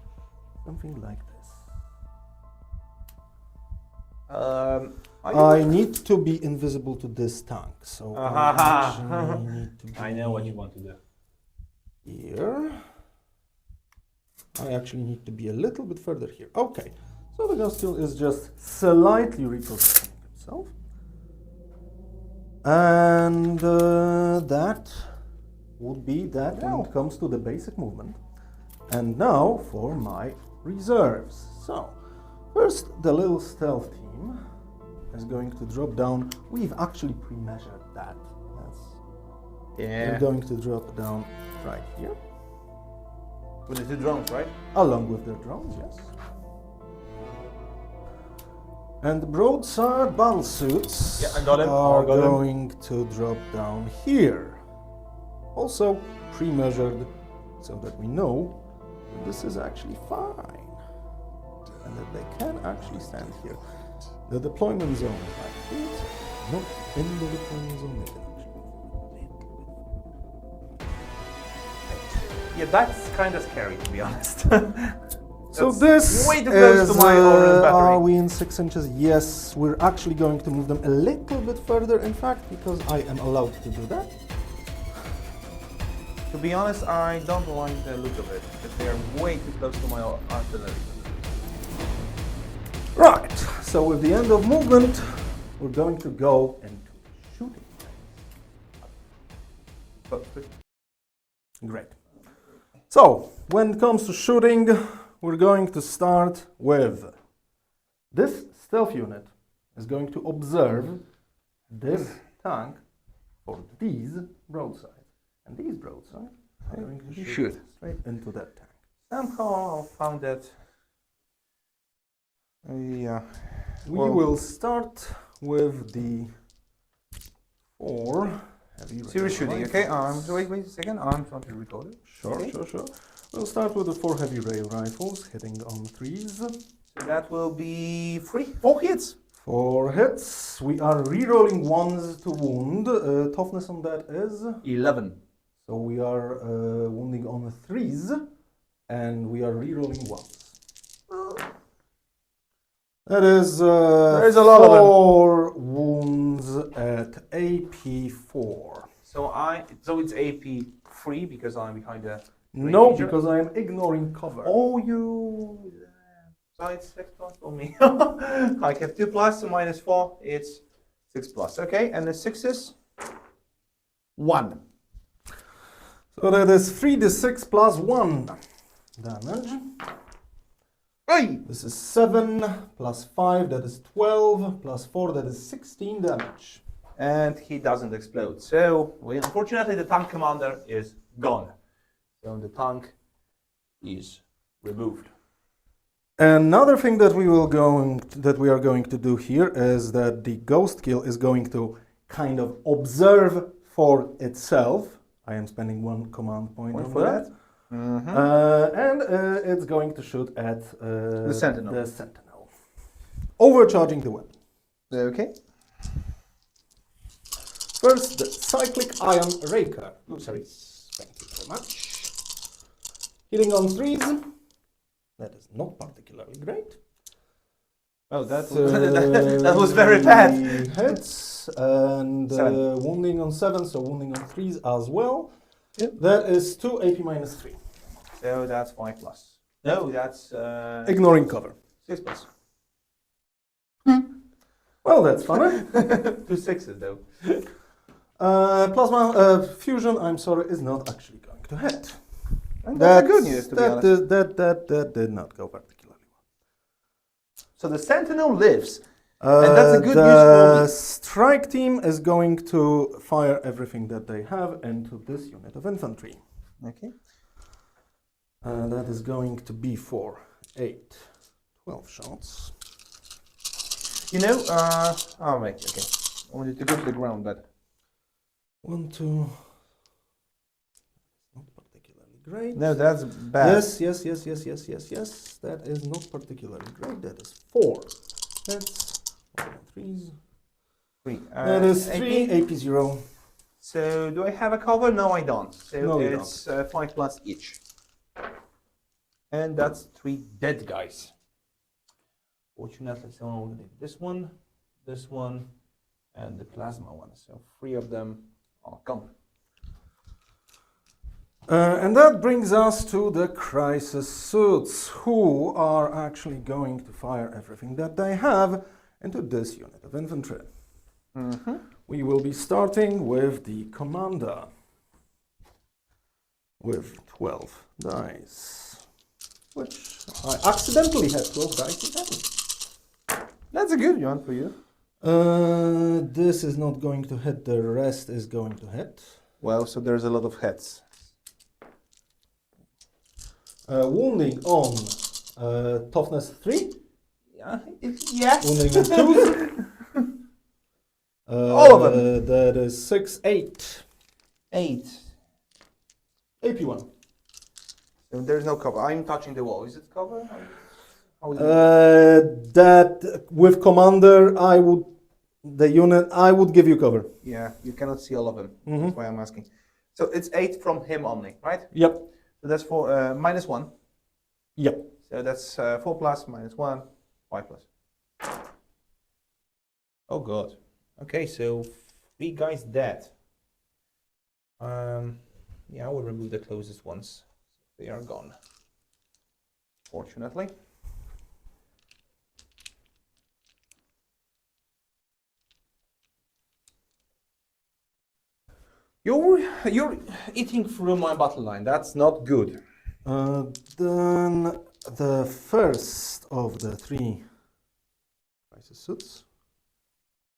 something like this. I need to be invisible to this tank, so I actually need to be I know what you want to do. here. I actually need to be a little bit further here. Okay, so the ghost kill is just slightly repositioning himself. And that would be that when it comes to the basic movement. And now for my reserves. So, first the little stealth team is going to drop down. We've actually pre-measured that. They're going to drop down right here. With the 2 drones, right? Along with their drones, yes. And the broadside battle suits Yeah, I got him. are I got him. going to drop down here. Also pre-measured so that we know that this is actually fine. And that they can actually stand here. The deployment zone is like this. Not in the deployment zone, they can actually Yeah, that's kind of scary, to be honest. So That's this way too close is, to my Aura's battery. are we in 6 inches? Yes, we're actually going to move them a little bit further, in fact, because I am allowed to do that. To be honest, I don't like the look of it, because they are way too close to my artillery. Right, so with the end of movement, we're going to go into shooting. Great. So, when it comes to shooting, we're going to start with this stealth unit is going to observe this tank for these broadsides. And these broadsides are going to shoot straight into that tank. Somehow I found that. Yeah. We Well- will start with the 4 heavy Serious shooting, rail okay? rifles. Wait a second. I'm trying to record it. Sure, Okay. sure. We'll start with the 4 heavy rail rifles hitting on 3s. So that will be 4 hits. 4 hits. We are re-rolling 1s to wound. Toughness on that is. 11. So we are wounding on 3s and we are re-rolling 1s. That is There is a lot of them. 4 wounds at AP4. So it's AP 3 because I'm behind the. No, Ranger? because I am ignoring cover. Oh, you. So it's 6 plus for me. I have 2 plus, so minus 4, it's 6 plus. Okay, and the 6 is 1. So that is 3d6 plus 1 damage. Oi! This is 7 plus 5, that is 12, plus 4, that is 16 damage. And he doesn't explode. So, unfortunately, the tank commander is gone. So the tank is removed. Another thing that we are going to do here is that the ghost kill is going to kind of observe for itself. I am spending 1 command point on for that. And it's going to shoot at The Sentinel. Overcharging the weapon. Okay. First, the Cyclic Ion Raker. Oh, sorry. Thank you very much. Hitting on 3s. That is not particularly great. Oh, that was very bad. Hits and 7. wounding on 7, so wounding on 3s as well. Yep. That is 2 AP minus 3. So that's 5 plus. No, that's Ignoring cover. 6 plus. Well, that's funny. 2 sixes though. Plasma fusion, I'm sorry, is not actually going to hit. And that's good news, to be honest. That did not go particularly well. So the Sentinel lives. And that's a good news The for me. strike team is going to fire everything that they have into this unit of infantry. Okay. That is going to be for 8, 12 shots. You know, oh wait, okay. I wanted to go to the ground, but 1, 2. Not particularly great. no, that's bad. Yes. That is not particularly great. That is 4. That's 3s. 3. That is 3, AP 0. So do I have a cover? No, I don't. So No, you it's 5 plus each. And that's 3 dead guys. Fortunately, someone will need this one, and the plasma one. So 3 of them are gone. And that brings us to the crisis suits, who are actually going to fire everything that they have into this unit of infantry. We will be starting with the commander with 12 dice, which I accidentally had 12 dice in heaven. That's a good one for you. This is not going to hit, the rest is going to hit. Well, so there's a lot of heads. Wounding on toughness 3. Yeah. Yes. Wounding on 2. All of them. That is 6, 8. 8. AP 1. So there's no cover. I'm touching the wall. Is it cover? How is it? That with commander, I would give you cover. Yeah, you cannot see all of them. Mhm. That's why I'm asking. So it's 8 from him only, right? Yep. So that's for minus 1. Yep. So that's 4 plus, minus 1, 5 plus. Oh god. Okay, so 3 guys dead. Yeah, I will remove the closest ones. They are gone. Fortunately. You're eating through my battle line. That's not good. Then the first of the 3 crisis suits.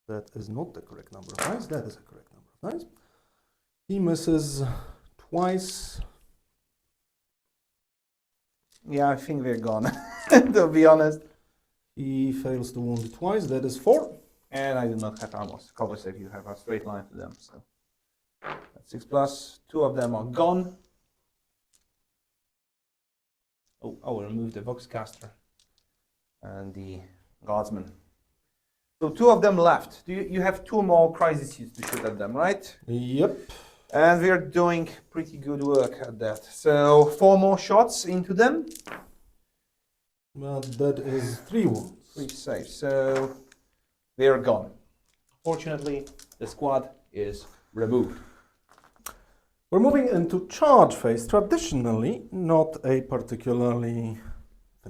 That is not the correct number of dice. That is a correct number of dice. He misses twice. Yeah, I think they're gone. To be honest. He fails to wound twice. That is 4. And I do not have armor covers if you have a straight line to them. So that's 6 plus. 2 of them are gone. Oh, I will remove the Voxcaster and the Guardsman. So 2 of them left. You have 2 more crisis suits to shoot at them, right? Yep. And we're doing pretty good work at that. So 4 more shots into them. Well, that is 3 wounds. 3 saves. So they're gone. Fortunately, the squad is removed. We're moving into charge phase. Traditionally, not a particularly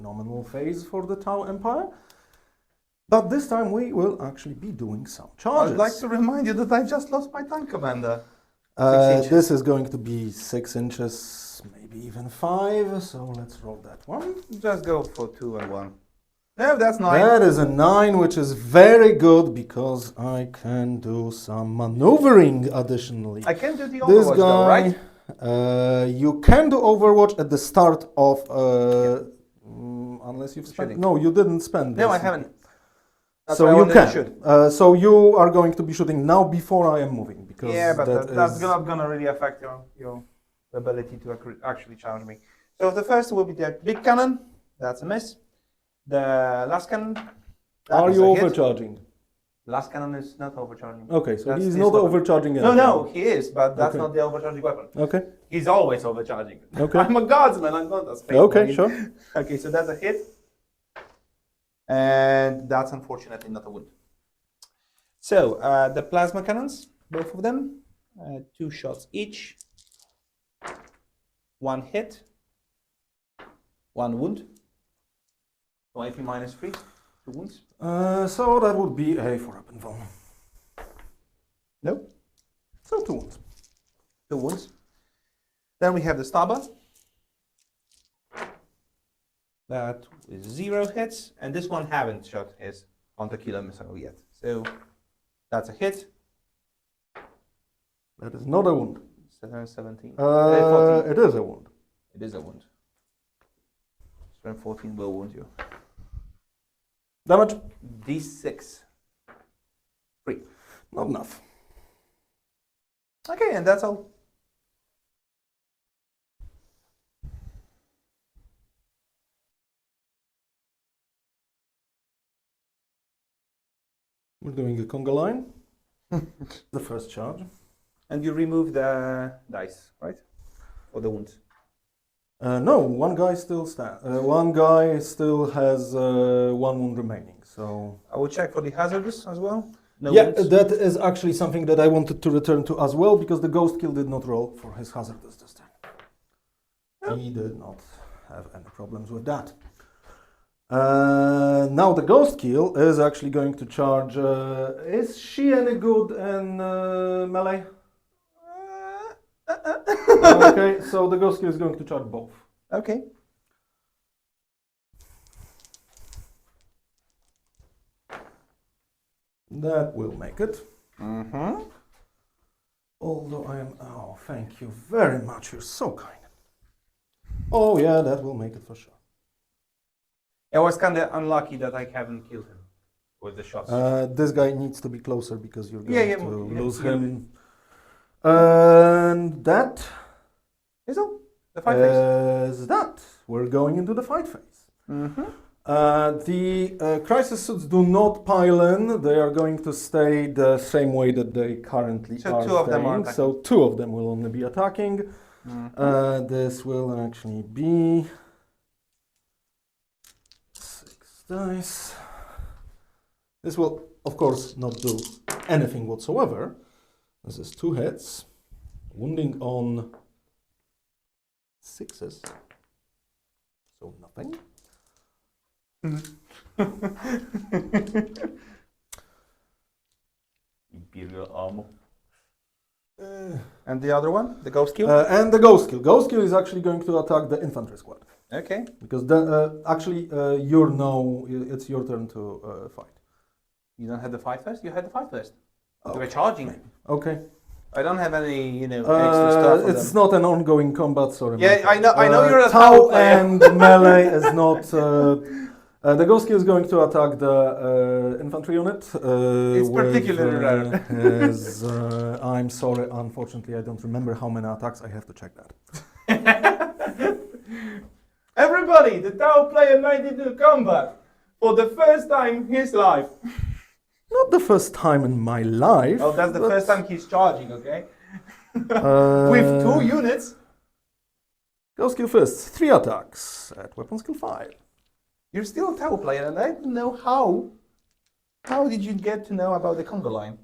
phenomenal phase for the Tau Empire. But this time we will actually be doing some charges. I'd like to remind you that I just lost my tank commander. 6 inches. This is going to be 6 inches, maybe even 5. So let's roll that one. Just go for 2 and 1. No, that's 9. That is a 9, which is very good because I can do some maneuvering additionally. I can do the This Overwatch guy, though, right? You can do Overwatch at the start of, unless you've spent. Shooting. No, you didn't spend. No, I this. haven't. That's So why I you wanted to can. shoot. So you are going to be shooting now before I am moving because Yeah, but that's is- not gonna really affect your ability to actually challenge me. So the first will be the big cannon. That's a miss. The last cannon. that Are is you a hit. overcharging? Last cannon is not overcharging. Okay, so That's he's his not weapon. overcharging No, anything. no, he is, but that's Okay. not the overcharging weapon. Okay. He's always overcharging. Okay. I'm a guardsman. I'm not a space Okay, marine. sure. Okay, so that's a hit, and that's unfortunately not a wound. So the plasma cannons, both of them, 2 shots each. 1 hit, 1 wound. So AP minus 3, 2 wounds. So that would be a 4-up vol. No, So 2 wounds. 2 wounds. Then we have the starboard. That is 0 hits, and this one haven't shot his counter-killer missile yet. So that's a hit. That is not a wound. 17. 14. It is a wound. It is a wound. Strength 14 will wound you. Damage? D6. 3. Not enough. Okay, and that's all. We're doing a conga line. The first charge. And you remove the dice, right? For the wounds. No, one guy still one guy still has 1 wound remaining. So I will check for the hazardous as well. No yeah, wounds. that is actually something that I wanted to return to as well because the ghost kill did not roll for his hazardous this time. He did not have any problems with that. Now the ghost kill is actually going to charge. Is she any good in melee? Okay, so the ghost kill is going to charge both. Okay. That will make it. Mm-hmm. Although I am. Oh, thank you very much. You're so kind. Oh, yeah, that will make it for sure. I was kind of unlucky that I haven't killed him with the shots. This guy needs to be closer because you're going Yeah, to yeah, lose yeah. him. And that Is all? The fight phase. is that. We're going into the fight phase. Mm-hmm. The crisis suits do not pile in. They are going to stay the same way that they currently So are 2 of them are staying. attacking. So 2 of them will only be attacking. Mm-hmm. This will actually be 6 dice. This will, of course, not do anything whatsoever. This is 2 hits, wounding on 6s, so nothing. Imperial armor. And the other one, the ghost kill. And the ghost kill. Ghost kill is actually going to attack the infantry squad Okay. because it's your turn to fight. You don't have the fight first. You had the fight first. Oh, You were charging. okay. I don't have any, extra stuff. For It's them. not an ongoing combat, sorry. Yeah, my I know. I know friend. you're a Tau Tau player. and melee is not. The ghost kill is going to attack the infantry unit. It's particularly rare. I'm sorry, unfortunately, I don't remember how many attacks. I have to check that. Everybody, the Tau player made it to combat for the first time in his life. Not the first time in my life. Oh, that's the but, first time he's charging, okay? uh, With 2 units. Ghost kill first, 3 attacks at weapon skill 5. You're still a Tau player, and I don't know how. How did you get to know about the Congo line?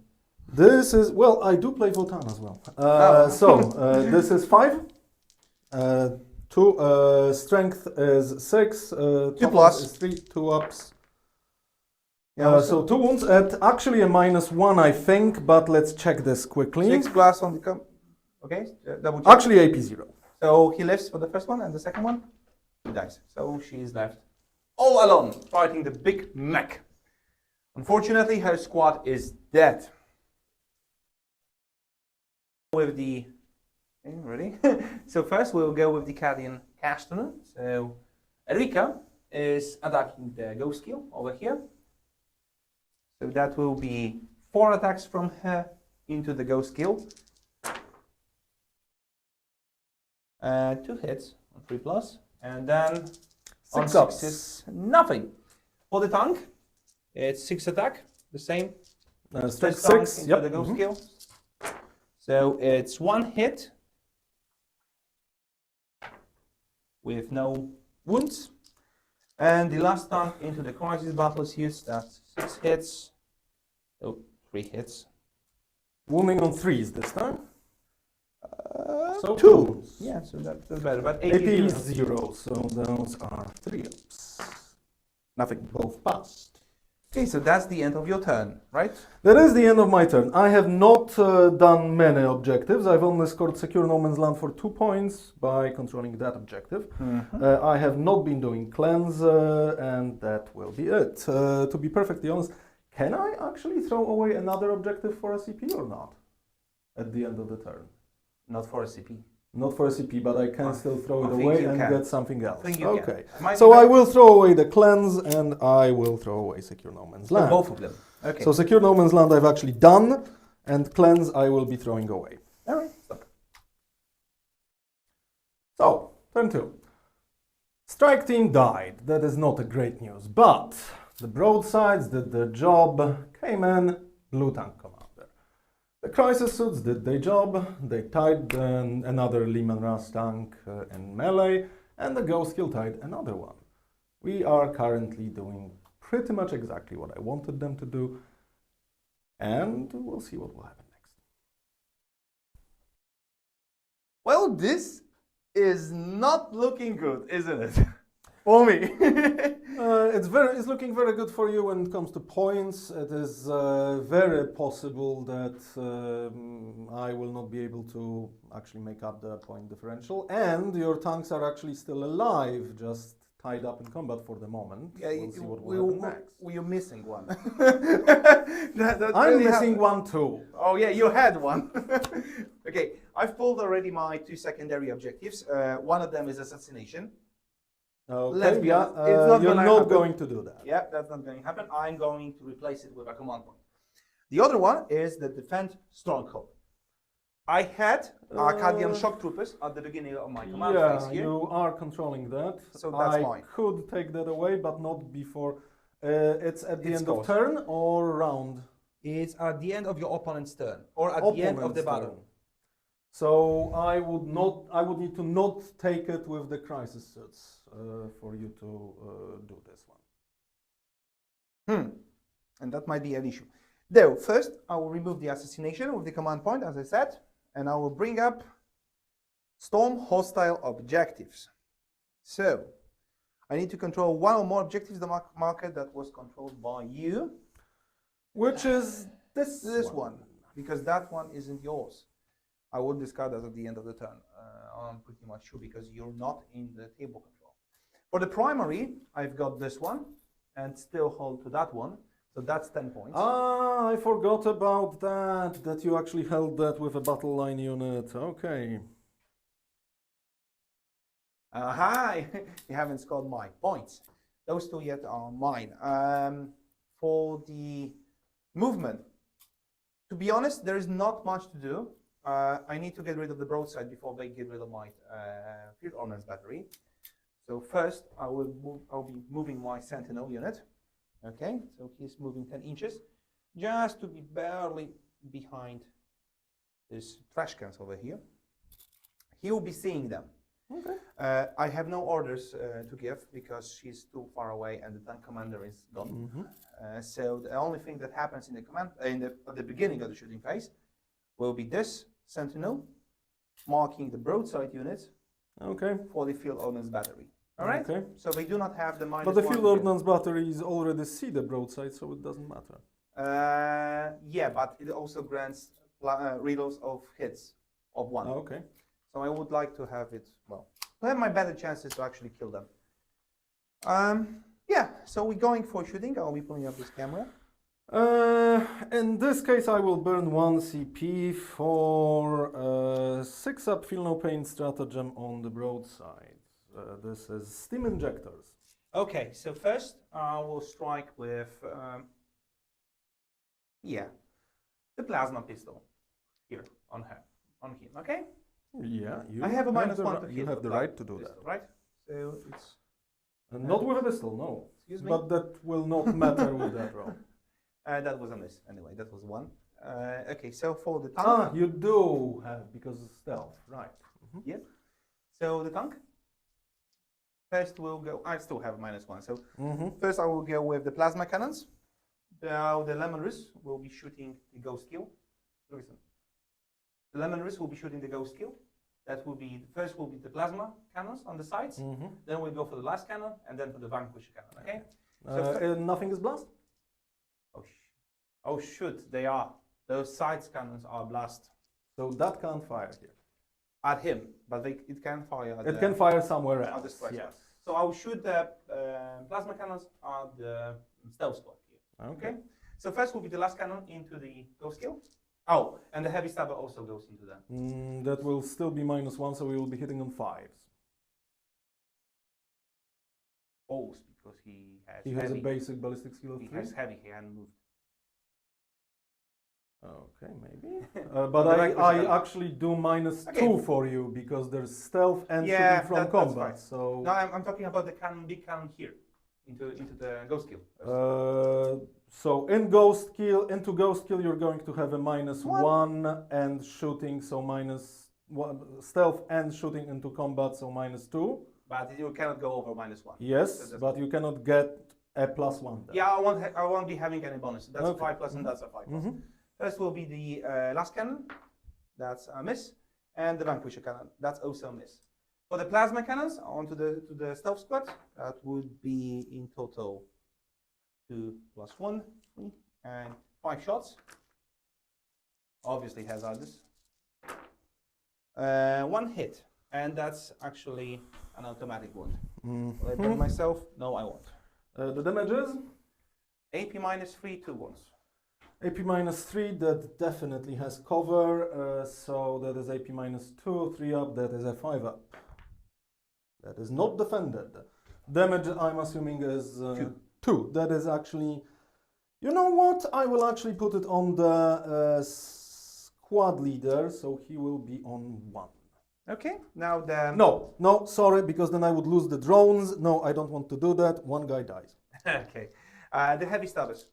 This is, well, I do play Voltan as well. Oh. So, this is 5. 2. Strength is 6. 2 plus. is 3. 2 ups. Yeah, So 2 wounds at actually a -1, I think, but let's check this quickly. 6 plus on the okay, double check. Actually, AP 0. So he lives for the first one, and the second one, he dies. So she is left all alone, fighting the big mech. Unfortunately, her squad is dead. With the... Okay, ready? So first we'll go with the Cadian Castellan. So Erika is attacking the ghost skill over here. So that will be 4 attacks from her into the ghost skill. 2 hits on 3 plus, and then 6 on ups. 6s, nothing. For the tank, it's 6 attack, the same. Strength Just tank 6. into Yep. the ghost skill. So it's 1 hit with no wounds. And the last tank into the crisis battles used, that's 6 hits. So 3 hits. Wounding on 3s this time. So 2. Yeah, so that's better. But AP AP is 0. 0, so those are 3 ups. Nothing, both passed. Okay, so that's the end of your turn, right? That is the end of my turn. I have not done many objectives. I've only scored Secure No Man's Land for 2 points by controlling that objective. I have not been doing Cleanse, and that will be it. To be perfectly honest, can I actually throw away another objective for a CP or not? At the end of the turn. Not for a CP. Not for a CP, but I can still throw I it think away you and can. get something else. think you can. Okay. Might So be I better- will throw away the Cleanse and I will throw away Secure No Man's So Land. both of them. Okay. So Secure No Man's Land I've actually done, and Cleanse I will be throwing away. all right. Stop. So, turn 2. Strike Team died. That is not a great news, but the broadsides did their job. Came in, Blue Tank Commander. The Crisis Suits did their job. They tied another Lehman Russ tank in melee, and the Ghost Kill tied another one. We are currently doing pretty much exactly what I wanted them to do, and we'll see what will happen next. Well, this is not looking good, isn't it? For me. It's looking very good for you when it comes to points. It is very possible that I will not be able to actually make up the point differential, and your tanks are actually still alive, just tied up in combat for the moment. We'll see what will happen next. You're missing one. I'm missing one too. Oh yeah, you had one. Okay, I've pulled already my 2 secondary objectives. One of them is assassination. Okay, Let's be honest, it's not you're gonna not happen. going to do that. Yeah, that's not going to happen. I'm going to replace it with a command point. The other one is the defend stronghold. I had Arcadian shock troopers at the beginning of my command phase here. You are controlling that. So that's I mine. could take that away, but not before. It's at the It's end goes. of turn or round. It's at the end of your opponent's turn, or at the end of the Opponent's battle. turn. So I would not. I would need to not take it with the crisis suits for you to do this one. And that might be an issue. Though, first, I will remove the assassination with the command point, as I said, and I will bring up storm hostile objectives. So, I need to control one or more objectives in the market that was controlled by you. Which is this one, because that one isn't yours. I will discard that at the end of the turn. I'm pretty much sure, because you're not in the table control. For the primary, I've got this one, and still hold to that one. So that's 10 points. Ah, I forgot about that. That you actually held that with a battle line unit. Okay. Aha! You haven't scored my points. Those 2 yet are mine. For the movement, to be honest, there is not much to do. I need to get rid of the broadside before they get rid of my field ordnance battery. So first, I'll be moving my sentinel unit. Okay, so he's moving 10 inches, just to be barely behind these trash cans over here. He will be seeing them. Okay. I have no orders to give, because she's too far away and the tank commander is gone. So the only thing that happens in the at the beginning of the shooting phase will be this sentinel marking the broadside units Okay. for the field ordnance battery. All right. Okay. So they do not have the minus. But the 1 field here. ordnance batteries already see the broadside, so it doesn't matter. Yeah, but it also grants reloads of hits of 1. Okay. So I would like to have it, well, to have my better chances to actually kill them. Yeah, so we're going for shooting. I'll be pulling up this camera. In this case, I will burn 1 CP for 6 up feel no pain stratagem on the broadside. This is steam injectors. Okay, so first I will strike with, yeah, the plasma pistol here on him, okay? Yeah, you I have a minus the 1 to ri- hit. You have the with right to do pistol, that. right? So it's, Not with a pistol, no. excuse me? But that will not matter with that roll. That was a miss. Anyway, that was 1. Okay, so for the tank. Ah, you do have, because of stealth, right. Yep. So the tank. First we'll go, I still have minus 1. So first I will go with the plasma cannons. Now the Lemon will be shooting the ghost kill. Listen. The Lemon will be shooting the ghost kill. That will be, first will be the plasma cannons on the sides. Then we'll go for the last cannon and then for the vanquisher cannon, okay? So Nothing is blast? Oh shoot, they are. Those sides cannons are blast So that can't fire here. at him, but it can fire at It can fire somewhere at the else. strike Yes. squad. So I will shoot the plasma cannons at the stealth squad here. Okay. So first will be the last cannon into the ghost kill. Oh, and the heavy stabber also goes into that. That will still be minus 1, so we will be hitting on 5s. Oh, because he has He has heavy. a basic ballistic skill of He 3. has heavy. He hadn't moved. Okay, maybe. But The vanquisher I cannon. actually do minus Okay. 2 for you because there's stealth and Yeah, shooting from that's combat. fine. So No, I'm talking about the cannon, big cannon here, into the ghost kill. so into ghost kill, you're going to have a minus 1 and shooting, so minus 1 stealth and shooting into combat, so minus 2. But you cannot go over minus 1. Yes, that's but you cannot get a plus 1. There. Yeah, I won't be having any bonus. That's Okay. 5 plus and that's a 5 plus. First will be the last cannon. That's a miss. And the vanquisher cannon. That's also a miss. For the plasma cannons onto the stealth squad, that would be in total 2 plus 1, 3, and 5 shots. Obviously hazardous. 1 hit. And that's actually an automatic wound. Will I burn myself? No, I won't. The damages? AP minus 3, 2 wounds. AP minus 3, that definitely has cover, so that is AP minus 2, 3 up, that is a 5 up. That is not defended. Damage, I'm assuming, is 2. That is actually, you know what, I will actually put it on the squad leader, so he will be on 1. Okay, now the... No, sorry, because then I would lose the drones. No, I don't want to do that. 1 guy dies. Okay, the heavy stabbers.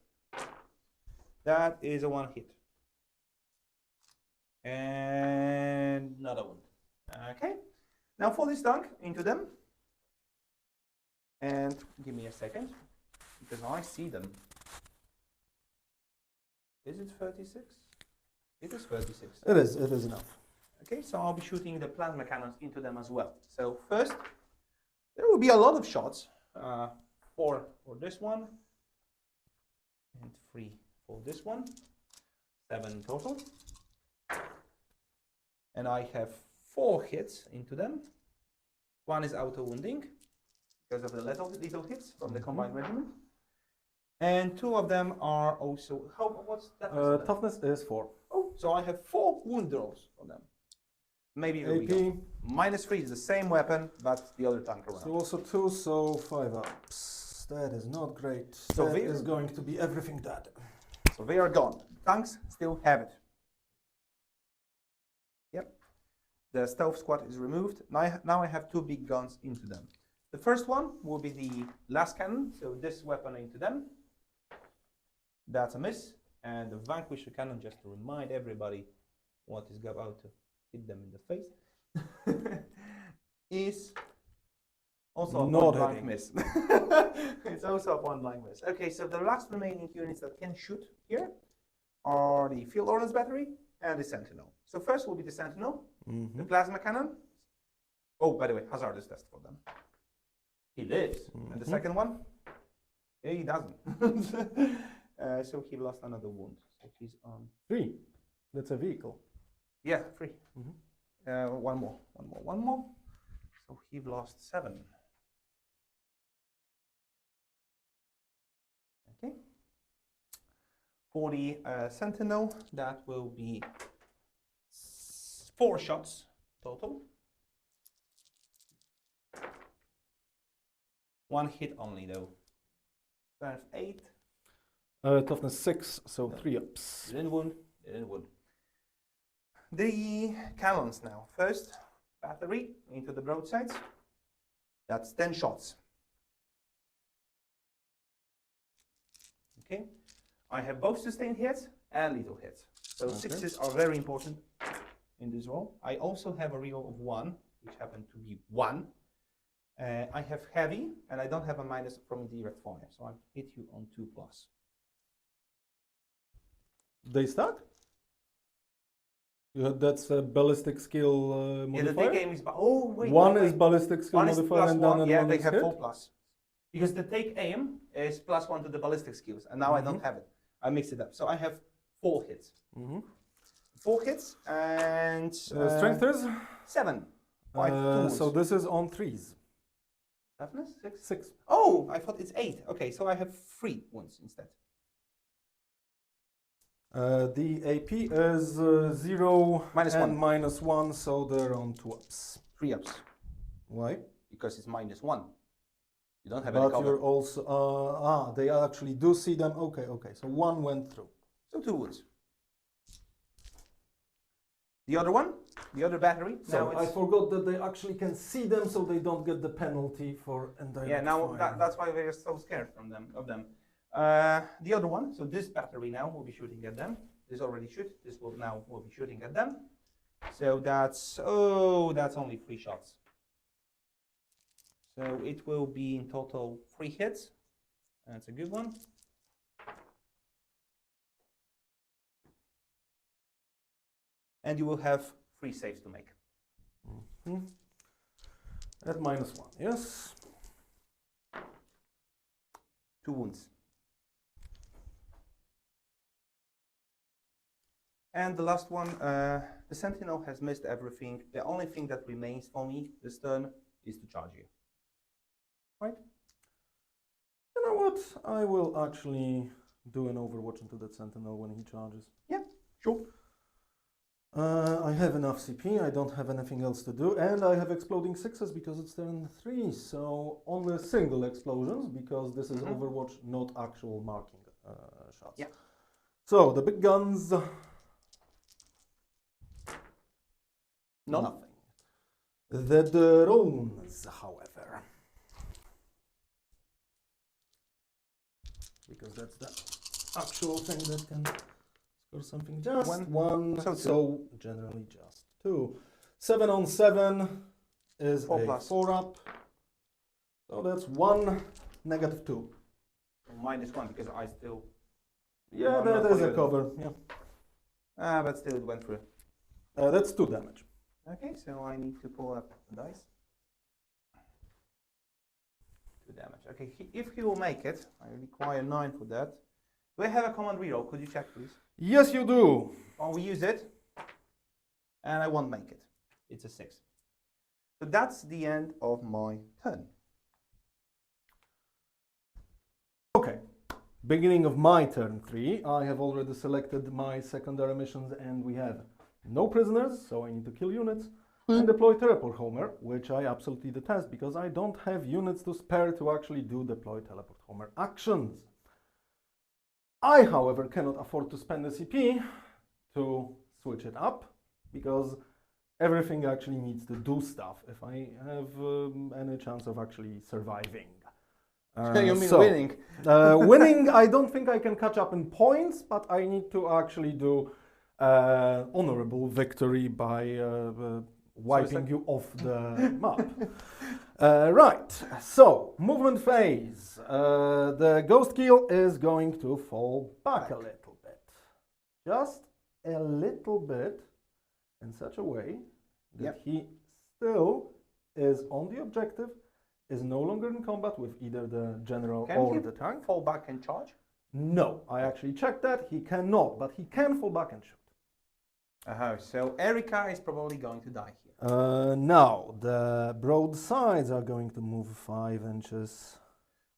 That is a 1 hit. And another one. Okay, now for this dunk into them. And give me a second, because I see them. Is it 36? It is 36. It is enough. Okay, so I'll be shooting the plasma cannons into them as well. So first, there will be a lot of shots. 4 for this one, and 3 for this one. 7 in total. And I have 4 hits into them. 1 is auto wounding because of the lethal hits from the combined regiment. And 2 of them are also. What's that? Toughness is 4. Oh, so I have 4 wound rolls on them. Maybe we AP. go. Minus 3 is the same weapon, but the other tank around. So also 2, so 5 ups. That is not great. So That we- is going to be everything dead. So they are gone. Tanks still have it. Yep. The stealth squad is removed. Now I have 2 big guns into them. The first one will be the last cannon. So this weapon into them. That's a miss. And the vanquisher cannon, just to remind everybody what is about to hit them in the face, is also a Not point-blank hitting. miss. It's also a point-blank miss. Okay, so the last remaining units that can shoot here are the field ordnance battery and the sentinel. So first will be the sentinel, the plasma cannon. Oh, by the way, hazardous test for them. He lives. And the second one? Yeah, he doesn't. So he lost another wound. So he's on. 3. That's a vehicle. Yeah, 3. One more. So he lost 7. Okay. For the Sentinel, that will be 4 shots total. 1 hit only though. Strength 8. Toughness 6, so 3 ups. Didn't wound. The cannons now. First battery into the broadsides. That's 10 shots. Okay. I have both sustained hits and lethal hits. So 6s are very important in this roll. I also have a reroll of 1, which happened to be 1. I have heavy, and I don't have a minus from direct fire, so I hit you on 2+. They stack? That's a ballistic skill Yeah, the modifier? take aim is. Oh, wait. One wait. is ballistic skill One is modifier plus and 1. then Yeah, one they is have hit? 4+. Because the take aim is +1 to the ballistic skills, and now I don't have it. I mixed it up. So I have 4 hits. 4 hits and. Strength is? 7. 5 so this is on 3s. Toughness? 6? 6. Oh, I thought it's 8. Okay, so I have 3 wounds instead. The AP is 0 Minus and 1. -1, so they're on 2 ups. 3 ups. Why? Because it's -1. You don't have any But cover. you're also they actually do see them. Okay. So 1 went through. So 2 wounds. The other one, the other battery. So now I it's, forgot that they actually can see them, so they don't get the penalty for indirect yeah. Now fire. that's why we're so scared of them. The other one. So this battery now will be shooting at them. This already shoot. This will be shooting at them. So that's only 3 shots. So it will be in total 3 hits. That's a good one. And you will have 3 saves to make. At -1, yes. 2 wounds. And the last one, the Sentinel has missed everything. The only thing that remains for me this turn is to charge you. Right? You know what? I will actually do an Overwatch into that Sentinel when he charges. Yeah, sure. I have enough CP, I don't have anything else to do, and I have exploding 6s because it's turn 3, so only single explosions, because this is Overwatch, not actual marking shots. Yeah. So, the big guns... None. Nothing. The drones, however. Because that's the actual thing that can score something. Just one, so generally just 2. 7 on 7 is 4 a plus. 4 up. So that's 1, -2. So -1 because I still. Yeah, I'm that not is a for cover. Yeah. But still it went through. That's 2 damage. Okay, so I need to pull up the dice. 2 damage. Okay, if he will make it, I require 9 for that. Do I have a command reroll? Could you check, please? Yes, you do. Or we use it, and I won't make it. It's a 6. So that's the end of my turn. Okay. Beginning of my turn 3. I have already selected my secondary missions, and we have no prisoners, so I need to kill units, and deploy teleport homer, which I absolutely detest because I don't have units to spare to actually do deploy teleport homer actions. I, however, cannot afford to spend the CP to switch it up because everything actually needs to do stuff if I have any chance of actually surviving. You mean winning? Winning, I don't think I can catch up in points, but I need to actually do honorable victory by wiping you off the map. Right, so movement phase. The ghost kill is going to fall back a little bit. Just a little bit in such a way that he still is on the objective, is no longer in combat with either the general Can or he the tank. fall back and charge? No, I actually checked that. He cannot, but he can fall back and shoot. So Erika is probably going to die here. Now, the broadsides are going to move 5 inches.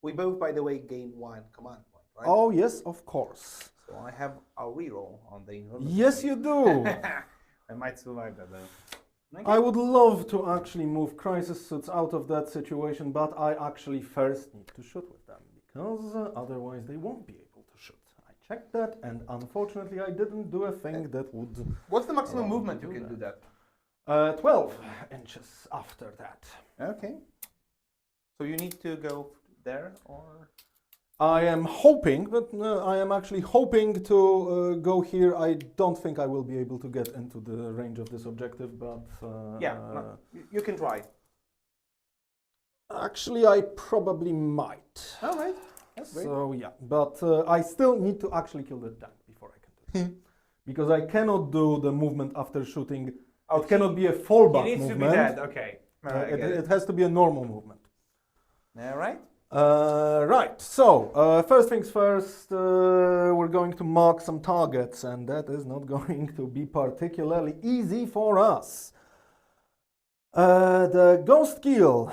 We both, by the way, gain 1 command point, right? Oh, yes, of course. So I have a reroll on the enormous Yes, save. you do. I might survive that though. I would love to actually move crisis suits out of that situation, but I actually first need to shoot with them, because otherwise they won't be able to shoot. I checked that, and unfortunately I didn't do a thing that would... What's the maximum allow me movement to you can do that? 12 inches after that. Okay. So you need to go there, or? I am hoping, but I am actually hoping to go here. I don't think I will be able to get into the range of this objective, but... you can try. Actually, I probably might. All right. That's great. So, yeah, but I still need to actually kill the tank before I can do it. Because I cannot do the movement after shooting. It cannot be a fallback He needs movement. to be dead, okay. It has to be a normal movement. All right. Right, so first things first, we're going to mark some targets, and that is not going to be particularly easy for us. The ghost keel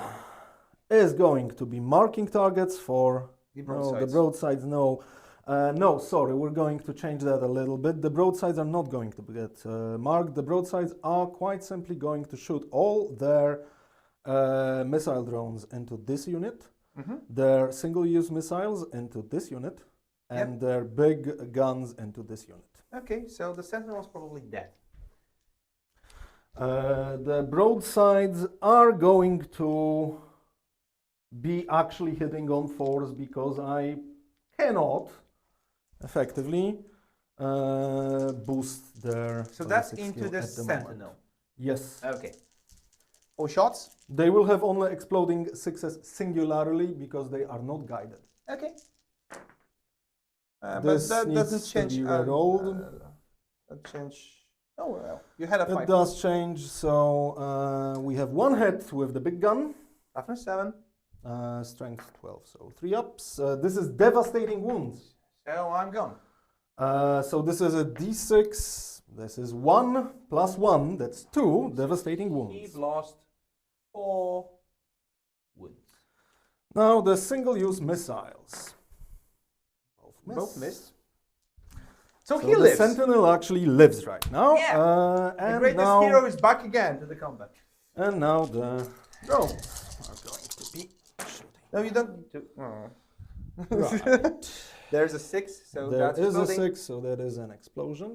is going to be marking targets for The no, broadsides. the broadsides. No, sorry, we're going to change that a little bit. The broadsides are not going to get marked. The broadsides are quite simply going to shoot all their missile drones into this unit. Their single-use missiles into this unit, and their big guns into this unit. Okay, so the sentinel is probably dead. The broadsides are going to be actually hitting on force because I cannot effectively boost their... So that's ballistic into skill the at the moment. sentinel. Yes. Okay. 4 shots. They will have only exploding success singularly because they are not guided. Okay. This but that needs doesn't to change. be rerolled. That change. Oh well, you had a 5. It does change, so we have 1 hit with the big gun. Toughness 7. Strength 12, so 3 ups. This is devastating wounds. So I'm gone. So this is a d6. This is 1 plus 1. That's 2 devastating wounds. He's lost 4 wounds. Now the single-use missiles. Both miss. So So he the lives. Sentinel actually lives right now. Yeah. The And greatest now, hero is back again to the combat. and now the drones are going to be shooting. No, you don't need to. Right. There's a 6, so There that's is a exploding. 6, so that is an explosion.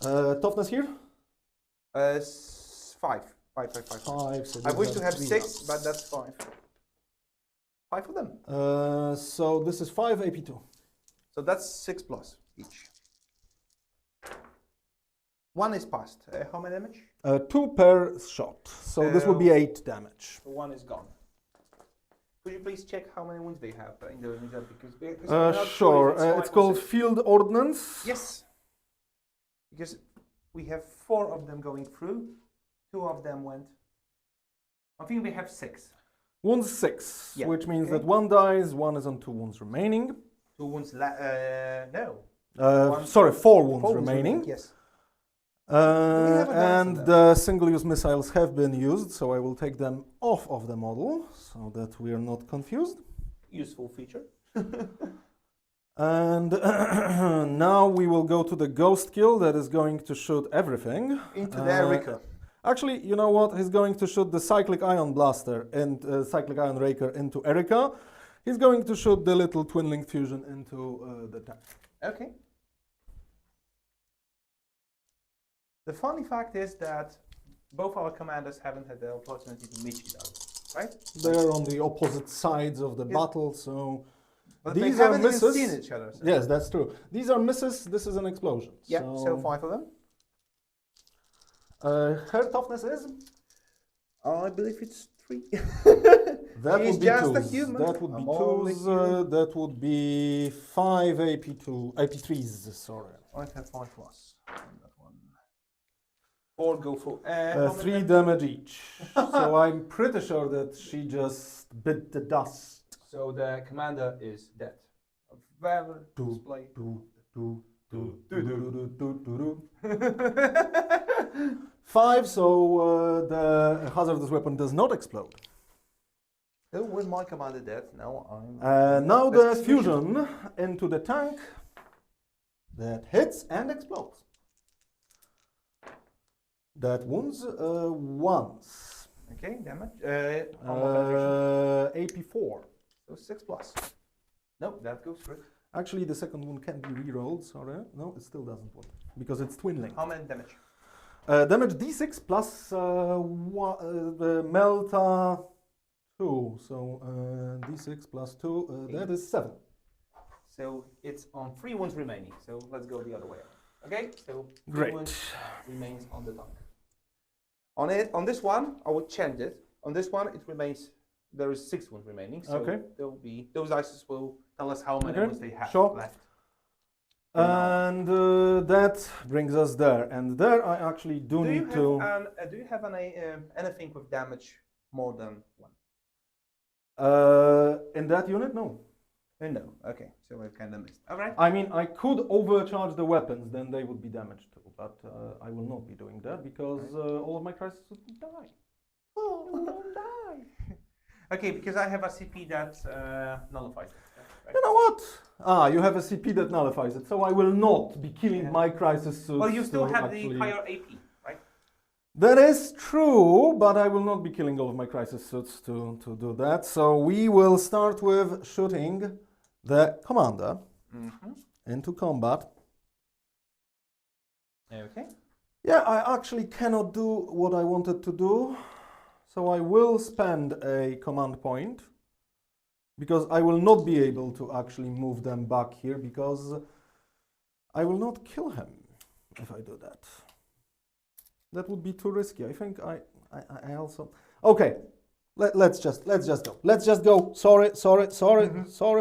Toughness here? 5. 5. 5. So I they wish to have 3 6, ups. but that's 5. 5 of them. So this is 5 AP2. So that's 6 plus each. 1 is passed. How many damage? 2 per shot. So this would be 8 damage. So 1 is gone. Could you please check how many wounds they have in the reserve? Because we're not Sure. if it's 5 It's or called 6. field ordnance. Yes. Because we have 4 of them going through. 2 of them went. I think we have 6. Wounds 6, Yeah, which means okay. that 1 dies, 1 is on 2 wounds remaining. 2 wounds. No. Sorry, 4 wounds 4 wounds remaining. Yes. we have a dance on And that? the single-use missiles have been used, so I will take them off of the model so that we are not confused. Useful feature. And now we will go to the ghost kill that is going to shoot everything. Into the Erika. Actually, you know what? He's going to shoot the cyclic ion blaster and cyclic ion raker into Erika. He's going to shoot the little twin-link fusion into the tank. Okay. The funny fact is that both our commanders haven't had the opportunity to meet each other, right? They are on the opposite sides of the Yes. battle, so But these they are haven't even misses. seen each other. So. Yes, that's true. These are misses. This is an explosion. Yeah, so 5 of them. Her toughness is? I believe it's 3. That She's would be just a twos. human. That would be I'm only twos. human. That would be 5 AP2, AP3s. Sorry. I have 5 plus on that one. 4 go for... 3 damage each. So I'm pretty sure that she just bit the dust. So the commander is dead. A very display. 5, so the hazardous weapon does not explode. Oh, was my commander dead? No, I'm... Now the fusion into the tank that hits and explodes. That wounds once. Okay, damage. AP 4. So 6 plus. No, that goes through. Actually, the second one can be rerolled. Sorry, no, it still doesn't work because it's twin link. How many damage? Damage D6 plus the Melta 2. So D6 plus 2. That is 7. So it's on 3 wounds remaining. So let's go the other way. Okay, so 3 Great. wounds remains on the tank. On this one, I would change it. On this one, it remains. There is 6 wounds remaining. So Okay. there will be those dice will tell us how many Okay, wounds they have sure. left. And that brings us there. And there I actually do Do you need have to. do you have anything with damage more than 1? In that unit, no. No. Okay, so I've kind of missed. All right. I mean, I could overcharge the weapons, then they would be damaged too. But I will not be doing that because all of my crises would die. Oh, don't die. Okay, because I have a CP that nullifies it. Right? You know what? You have a CP that nullifies it, so I will not be killing my crisis suits. Well, you still to have actually... the higher AP, right? That is true, but I will not be killing all of my crisis suits to do that. So we will start with shooting the commander into combat. Okay. Yeah, I actually cannot do what I wanted to do. So I will spend a command point because I will not be able to actually move them back here because I will not kill him if I do that. That would be too risky. I think I also... Okay, let's just go. Let's just go. Sorry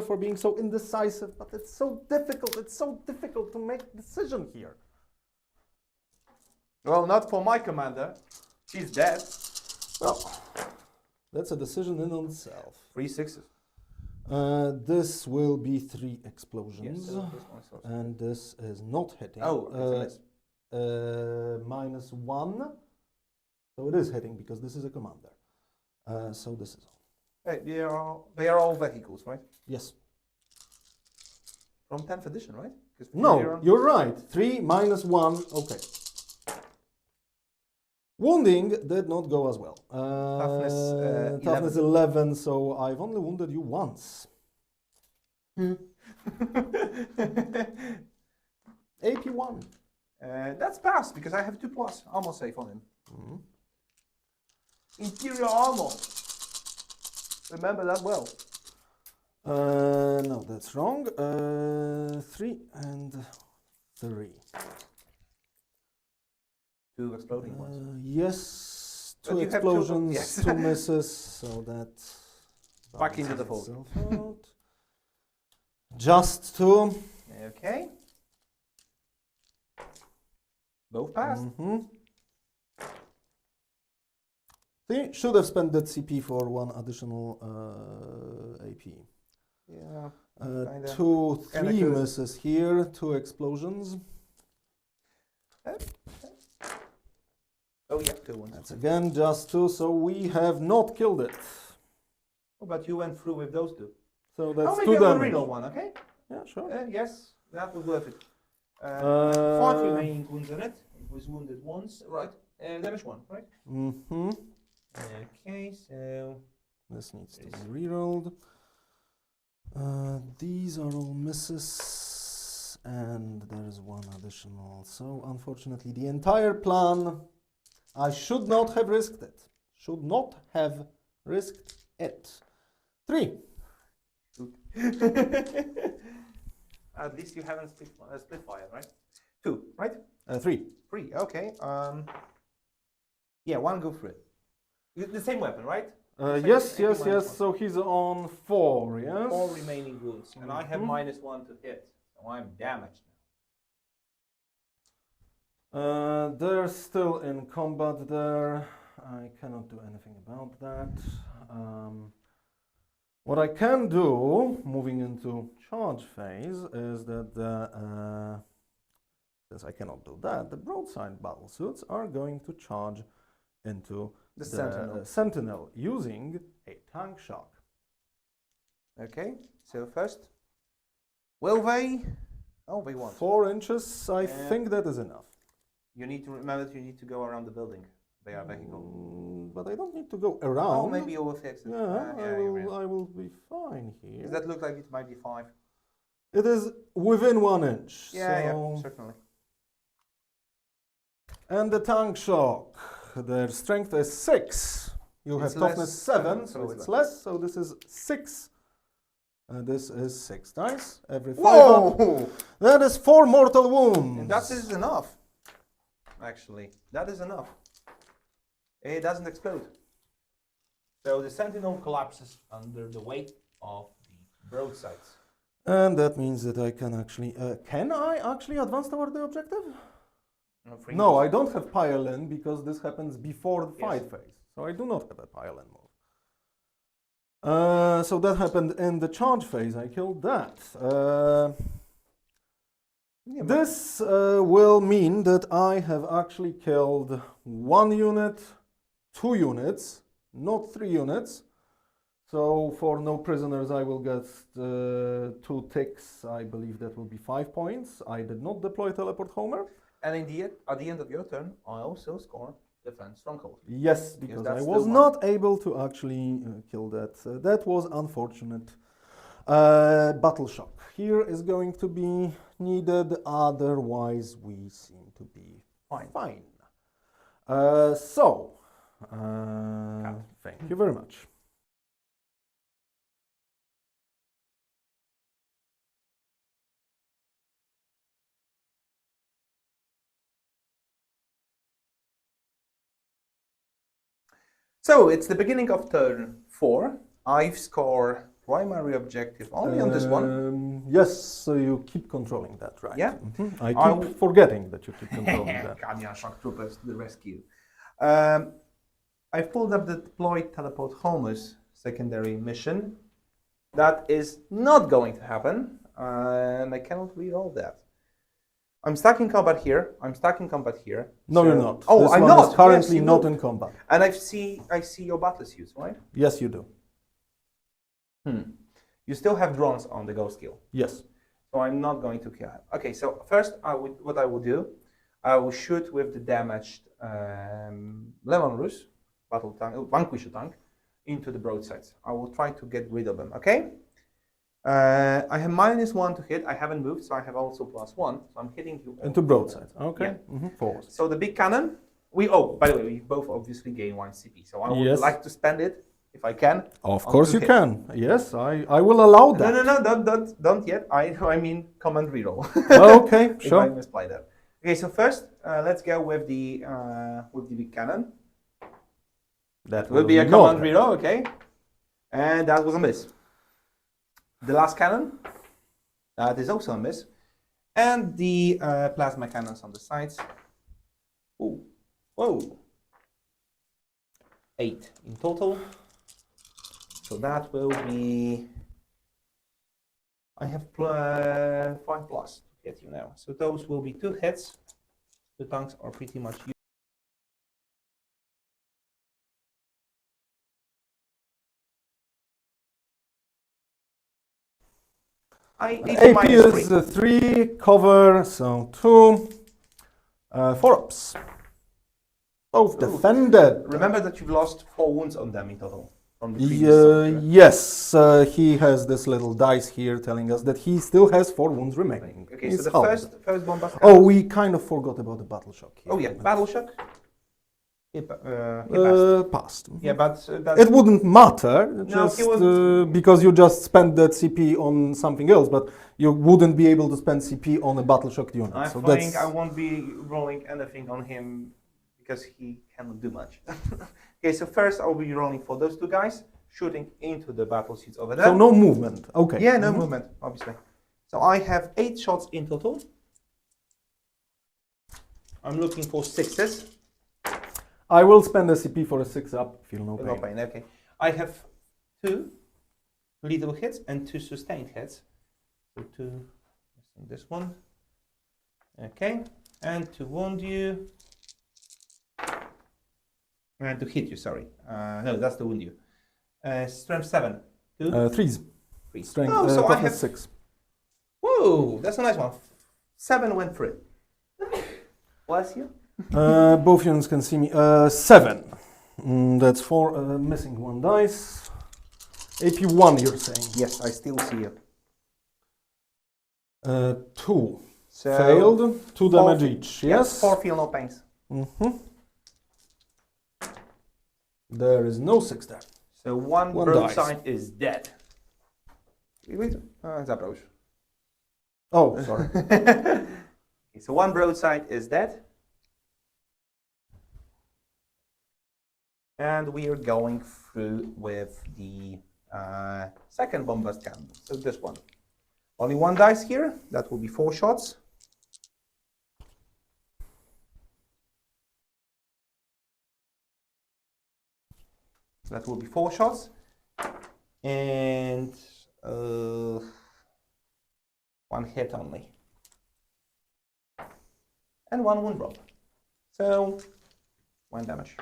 for being so indecisive, but it's so difficult. It's so difficult to make a decision here. Well, not for my commander. She's dead. Well, that's a decision in itself. 3 6s. This will be 3 explosions, Yes, so this one's also- and this is not hitting. Oh, it's a miss. -1, so it is hitting because this is a commander. So this is all. Hey, they are all vehicles, right? Yes. From 10th edition, right? 'Cause No, you're right. 3 -1. Okay. Wounding did not go as well. Toughness 11, so I've only wounded you once. AP 1. That's passed because I have 2 plus armor save on him. Interior armor. Remember that well. No, that's wrong. 3 and 3. 2 exploding ones. Yes, But 2 you have two- explosions, yes. 2 misses, so that Back into the balances fold. itself out. Just 2. Okay. Both passed. See, should have spent that CP for 1 additional AP. Yeah. 2, 3 kinda good. misses here, 2 explosions. Oh yeah, 2 ones. That's again just 2, so we have not killed it. Oh, but you went through with those 2. So that's Maybe 2 I will damage. reroll one, okay? Yeah, sure. Yes, that was worth it. 5 remaining wounds on it. It was wounded once, right? Damage 1, right? Okay, so This needs to be rerolled. These are all misses, and there is 1 additional. So unfortunately, the entire plan, I should not have risked it. Should not have risked it. 3. at least you haven't split fire, right? 2, right? 3. 3, okay. Yeah, 1 go through it. The same weapon, right? Yes. -1. So he's on 4, yes? 4 remaining wounds, and I have -1 to hit, so I'm damaged They're still in combat there. I cannot do anything about that. What I can do, moving into charge phase, is that since I cannot do that, the broadside battlesuits are going to charge into The Sentinel. Sentinel using a tank shock. Okay, so first, will they? Oh, they won't. 4 inches, I Yeah. think that is enough. You need to remember that you need to go around the building. They are vehicle. But I don't need to go around. Oh, maybe you will fix it. Yeah, you're right. I will be fine here. Does that look like it might be 5? It is within 1 inch. Yeah, so yeah, certainly. And the tank shock, their strength is 6. You It's have toughness less, 7, so so it's it's less. So this is 6. This is 6 dice. Every 5 Whoa! That is 4 mortal wounds. And that is enough. Actually, that is enough. It doesn't explode. So the Sentinel collapses under the weight of the broadsides. And that means that I can actually... can I actually advance toward the objective? No, I don't have pile-in because this happens before the fight phase. So I do not have a pile-in move. So that happened in the charge phase. I killed that. This will mean that I have actually killed 1 unit, 2 units, not 3 units. So for no prisoners, I will get 2 ticks. I believe that will be 5 points. I did not deploy Teleport Homer. And indeed, at the end of your turn, I also score Defense Stronghold. Yes, because I that's was still not able to actually kill that. That was unfortunate. Battle shock here is going to be needed. Otherwise, we seem to be fine. Thank you very much. So it's the beginning of turn 4. I've scored primary objective only on this one. Yes, so you keep controlling that, right? Yeah. I keep forgetting that you keep controlling that. Kanya Shock Troopers to the rescue. I've pulled up the deployed Teleport Homers secondary mission. That is not going to happen, and I cannot reroll that. I'm stuck in combat here. I'm stuck in combat here. No, so- you're not. Oh, This I'm one not. is currently Yes, you not know. in combat. And I see your battle suits, right? Yes, you do. You still have drones on the Ghost Skill. Yes. So I'm not going to kill him. Okay, so first what I will do, I will shoot with the damaged Lemon Rus, battle tank, Vanquisher tank, into the broadsides. I will try to get rid of them, okay? I have -1 to hit. I haven't moved, so I have also +1. So I'm hitting you. Into broadside. Okay. Yeah. Forward. So the big cannon, by the way, we both obviously gain 1 CP. So I would Yes. like to spend it, if I can. Of on course 2 you hits. can. Yes, I will allow that. No, don't yet. I mean command reroll. Okay, If I sure. misplay that. Okay, so first, let's go with the big cannon. That Will be a not command happen. reroll, okay? And that was a miss. The last cannon, that is also a miss. And the plasma cannons on the sides. Ooh, whoa. 8 in total. So that will be. I have 5 plus to hit you now. So those will be 2 hits. The tanks are pretty much. AP is 3, cover, so 2. 4 ups. Both defended. Remember that you've lost 4 wounds on them in total from the previous soldier. Yes, he has this little dice here telling us that he still has 4 wounds remaining. Okay, He's so the halved. first bombast. Oh, we kind of forgot about the battle shock here. Oh yeah, battle shock. He Passed. Yeah, but It wouldn't matter, No, just he wouldn't. because you just spent that CP on something else, but you wouldn't be able to spend CP on a battle shock unit. I so think I won't be rolling anything on him because he cannot do much. Okay, so first I'll be rolling for those 2 guys, shooting into the battle suits over there. So no movement. Okay. Yeah, no movement, obviously. So I have 8 shots in total. I'm looking for 6s. I will spend SCP for a 6-up. Feel no No pain. pain, okay. I have 2 lethal hits and 2 sustained hits. So 2, this one. Okay, and to wound you. To hit you, sorry. No, that's to wound you. Strength 7. 2? 3s. 3. Strength, Oh, so I toughness have 6. Whoa, that's a nice one. 7 went through. Bless you. Both units can see me. 7. That's 4. Missing 1 dice. AP 1, you're saying? Yes, I still see you. 2. So Failed. 2 damage each. Yes. 4 feel no pains. There is no 6 there. So one broadside is dead. Wait, zapros. Oh, sorry. Okay, so one broadside is dead. And we are going through with the second bombast cannon. So this one. Only 1 dice here. That will be 4 shots. That will be 4 shots. And 1 hit only. And 1 wound drop. So 1 damage.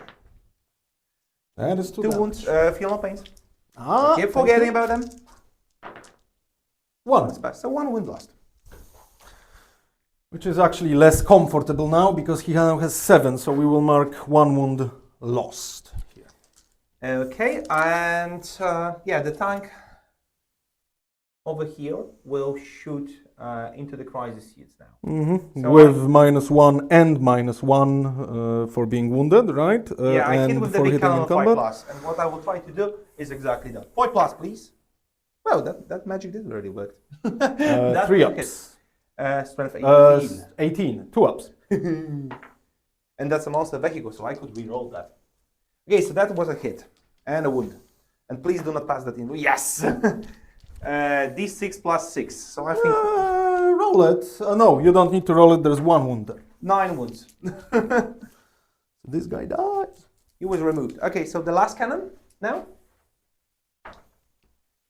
That is 2 2 damage. wounds, feel no pains. Ah, Keep forgetting about them. 1. That's bad. So 1 wound lost. Which is actually less comfortable now because he now has 7, so we will mark 1 wound lost here. Okay, and yeah, the tank over here will shoot into the crisis seeds now. So With -1 and -1 for being wounded, right? Yeah, I hit and with the for big hitting cannon in of 5 combat. plus, and what I will try to do is exactly that. 5 plus, please. Well, that magic did already work. 3 ups. Strength 18. 18, 2 ups. And that's a monster vehicle, so I could re-roll that. Okay, so that was a hit and a wound. And please do not pass that in. Yes! D6 plus 6. So I think Roll it. No, you don't need to roll it. There's 1 wound there. 9 wounds. So this guy dies. He was removed. Okay, so the last cannon now.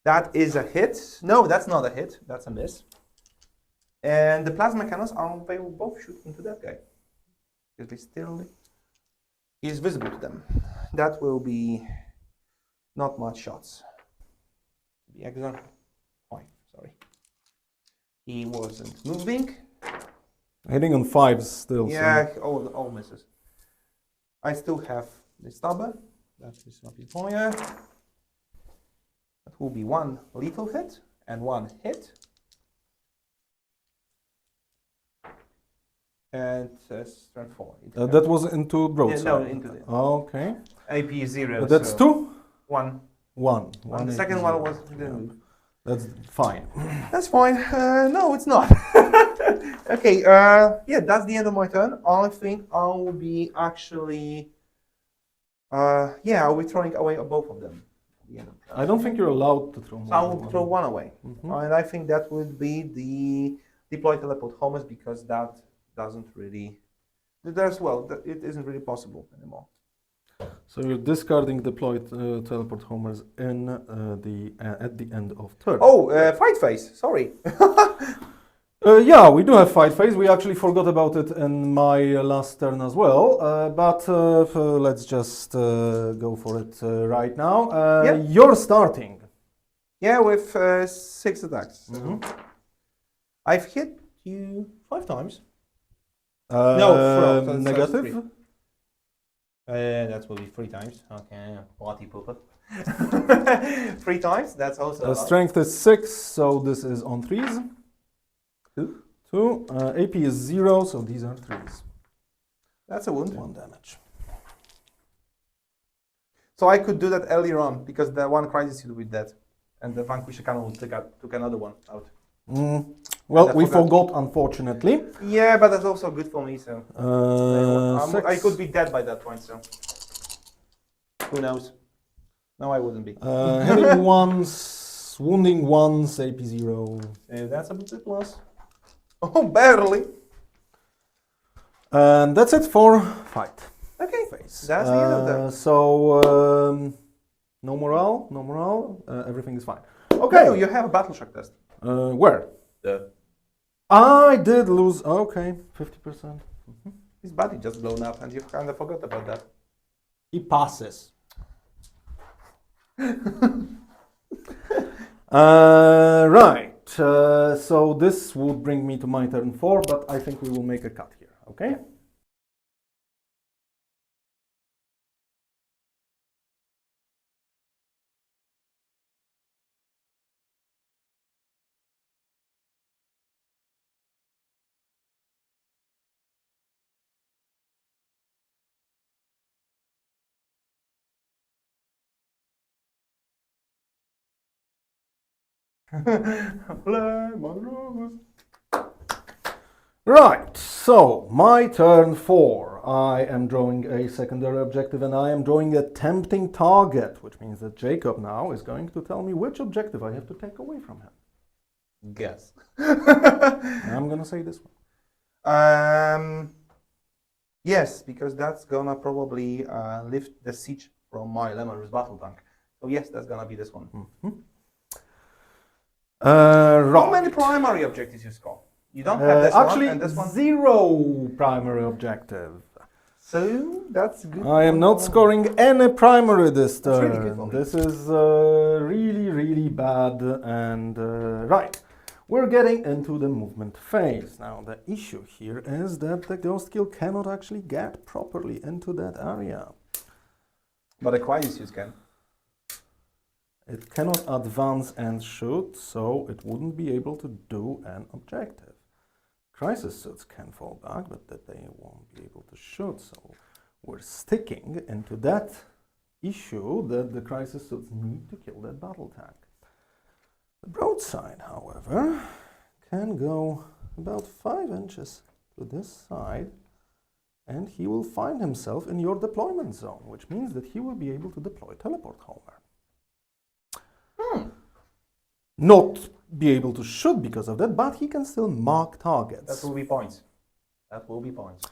That is a hit. No, that's not a hit. That's a miss. And the plasma cannons they will both shoot into that guy. Because he's visible to them. That will be not much shots. The example. 5, sorry. He wasn't moving. Hitting on 5s still. Yeah, So. all misses. I still have the stabber. That is not his fire. That will be 1 lethal hit and 1 hit. And strength 4. That was into broadside. Yeah, no, into the Okay. AP 0. That's so 2? 1. 1. And the second one was didn't move. That's fine. That's fine. No, it's not. Okay. Yeah, that's the end of my turn. I think I will be actually. Yeah, I'll be throwing away both of them. Yeah. I don't think you're allowed to throw more. So I than will throw 1 away, and I think that would be the deploy teleport homers because that doesn't really. It isn't really possible anymore. So you're discarding deployed teleport homers in at the end of turn. Oh, fight phase. Sorry. Yeah, we do have fight phase. We actually forgot about it in my last turn as well. But let's just go for it right now. Yeah. You're starting. Yeah, with 6 attacks. So I've hit you 5 times. No, so negative. 3. That will be 3 times. Okay, party pooper. 3 times. That's also. Strength is 6, so this is on 3s. 2. AP is 0, so these are 3s. That's a wound. 1 damage. So I could do that earlier on because the 1 crisis hit with that, and the vanquisher cannon took another one out. Well, we forgot, unfortunately. Yeah, but that's also good for me. So I 6. could be dead by that point. So who knows? No, I wouldn't be. Hitting once, wounding once, AP 0. That's a bit plus. Oh, barely. And that's it for fight Okay, phase. that's the end of that. So, no morale, everything is fine. Okay. No, you have a battle shock test. Where? The I did lose, okay, 50%. his body just blown up, and you kind of forgot about that. He passes. Right, so this would bring me to my turn 4, but I think we will make a cut here, okay? Right, so my turn 4. I am drawing a secondary objective and I am drawing a tempting target, which means that Jacob now is going to tell me which objective I have to take away from him. Guess. I'm gonna say this one. Yes, because that's gonna probably lift the siege from my Lemur's battle tank. So yes, that's gonna be this one. How Right. many primary objectives you score? You don't have this Actually, one and this one. 0 primary objective. So that's good. I am not scoring any primary this That's turn. really good for me. This is really bad. And right, we're getting into the movement phase. Now the issue here is that the ghost kill cannot actually get properly into that area. But the crisis suits can. It cannot advance and shoot, so it wouldn't be able to do an objective. Crisis suits can fall back, but that they won't be able to shoot, so we're sticking into that issue that the crisis suits need to kill that battle tank. The broadside, however, can go about 5 inches to this side, and he will find himself in your deployment zone, which means that he will be able to deploy teleport homer. Not be able to shoot because of that, but he can still mark targets. That will be points. That will be points.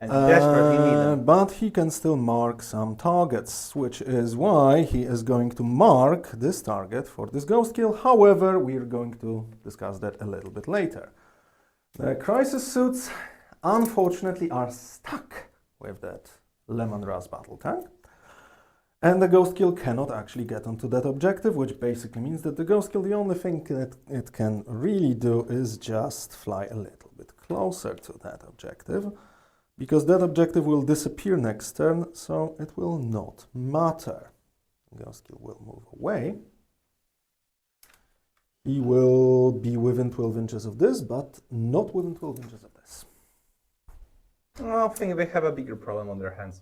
And desperately need them. But he can still mark some targets, which is why he is going to mark this target for this ghost kill. However, we are going to discuss that a little bit later. The crisis suits, unfortunately, are stuck with that Lemon Ras battle tank. And the ghost kill cannot actually get onto that objective, which basically means that the ghost kill, the only thing that it can really do is just fly a little bit closer to that objective, because that objective will disappear next turn, so it will not matter. Ghost kill will move away. He will be within 12 inches of this, but not within 12 inches of this. I think they have a bigger problem on their hands.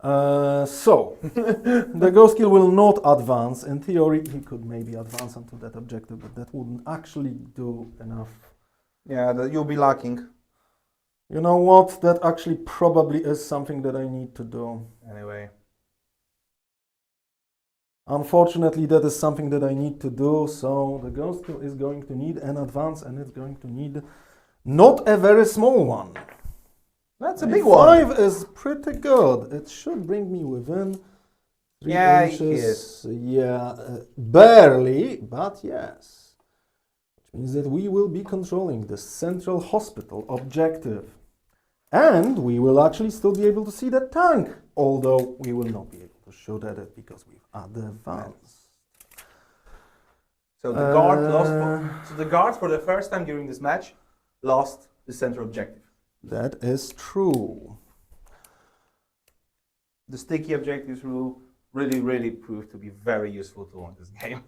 So, the ghost kill will not advance. In theory, he could maybe advance onto that objective, but that wouldn't actually do enough. Yeah, you'll be lacking. You know what? That actually probably is something that I need to do. Anyway. Unfortunately, that is something that I need to do, so the ghost kill is going to need an advance, and it's going to need not a very small one. That's a big one. 5 is pretty good. It should bring me within 3 Yeah, it inches. Yeah, barely, but yes. Which means that we will be controlling the central hospital objective. And we will actually still be able to see that tank, although we will not be able to shoot at it because we've advanced. So the guard lost. So the guards, for the first time during this match, lost the central objective. That is true. The sticky objectives will really prove to be very useful tool in this game.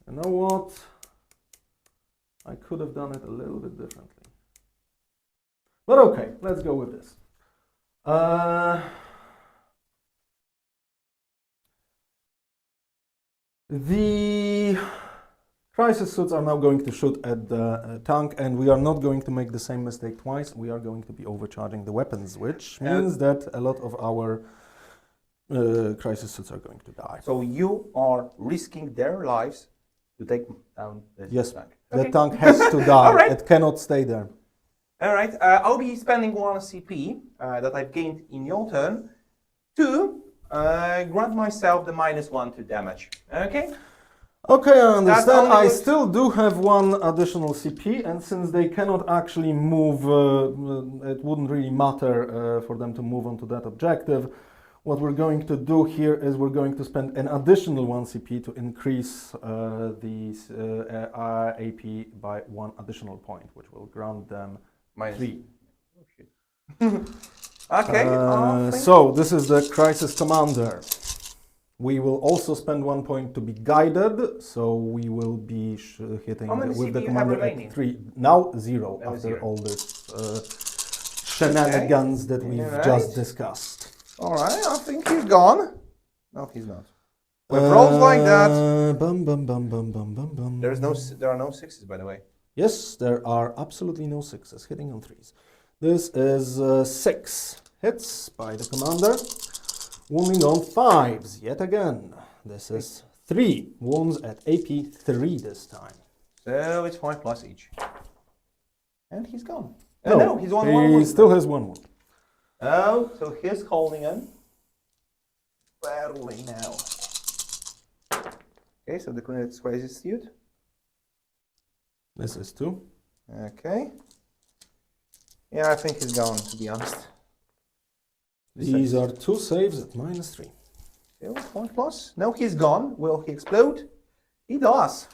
You know what? I could have done it a little bit differently. But okay, let's go with this. The crisis suits are now going to shoot at the tank, and we are not going to make the same mistake twice. We are going to be overcharging the weapons, which means that a lot of our crisis suits are going to die. So you are risking their lives to take down the Yes, tank. the Okay. tank has to die. All right. It cannot stay there. Alright, I'll be spending 1 CP that I've gained in your turn to grant myself the -1 to damage. Okay? Okay, I understand. only I works- still do have 1 additional CP, and since they cannot actually move, it wouldn't really matter for them to move on to that objective. What we're going to do here is we're going to spend an additional 1 CP to increase the AP by 1 additional point, which will grant them -3. Oh, shit. Okay. So this is the Crisis Commander. We will also spend 1 point to be guided, so we will be hitting How many with CP the you have commander remaining? at 3. Now 0 Now after 0. all this shenanigans that we've Alright. just discussed. Alright, I think he's gone. No, he's not. With rolls like that, Bum, bum, bum, bum, bum, bum, bum. there are no 6s, by the way. Yes, there are absolutely no 6s, hitting on 3s. This is 6 hits by the commander, wounding on 5s yet again. This is 3 wounds at AP 3 this time. So it's 5+ each. And he's gone. No, No, he's on 1 he wound. still has 1 wound. Oh, so he's holding in. Barely now. Okay, so the Crisis suit. This is 2. Okay. Yeah, I think he's gone, to be honest. These are 2 saves at -3. Still 5+. No, he's gone. Will he explode? He does.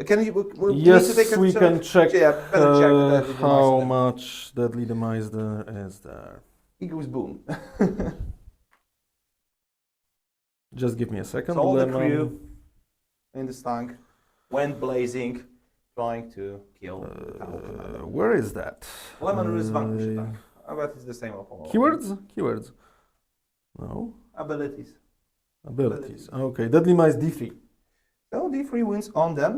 Can you? We need Yes, to take a we sort can of- check Yeah, better check the how device. much deadly demise there is there. He goes boom. Just give me a second. So all the Lemon. crew in the tank went blazing, trying to kill the Tau commander. Where is that? Lemon is vanquished tank. I bet it's the same of all. Keywords? Keywords. No. Abilities. Abilities. Okay. Deadly demise D3. So D3 wins on them.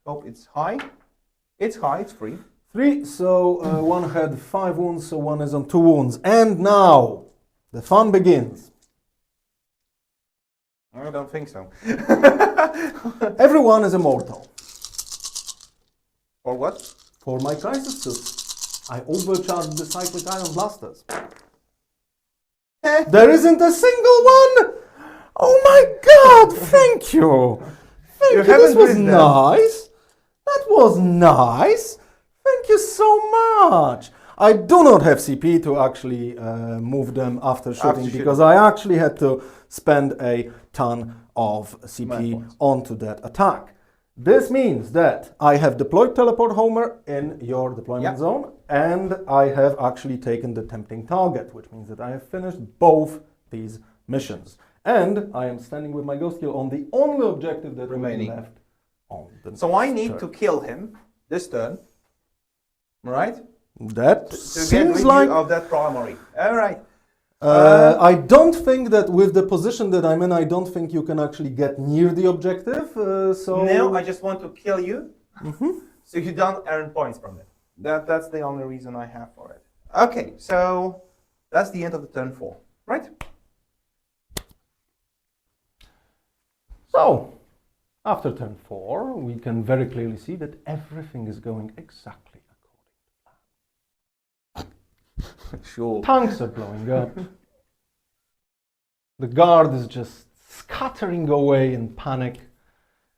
Hope it's high. It's high. It's free. 3. So one had 5 wounds, so one is on 2 wounds. And now the fun begins. I don't think so. Everyone is immortal. Or what? For my crisis suit, I overcharged the cyclic ion blasters. There isn't a single one! Oh my god, thank you! Thank you, this haven't was written that. nice! That was nice! Thank you so much! I do not have CP to actually move them after shooting shooting. because I actually had to spend a ton of CP points. onto that attack. This means that I have deployed Teleport Homer in your deployment Yep. zone, and I have actually taken the tempting target, which means that I have finished both these missions. And I am standing with my ghost kill on the only objective that Remaining. remains left on the So I need turn. to kill him this turn. Right? That To get seems rid like... of that primary. All right. I don't think that with the position that I'm in, I don't think you can actually get near the objective. So No, I just want to kill you, so you don't earn points from it. That's the only reason I have for it. Okay, so that's the end of the turn 4, right? So, after turn 4, we can very clearly see that everything is going exactly according. Sure. Tanks are blowing up. The guard is just scattering away in panic.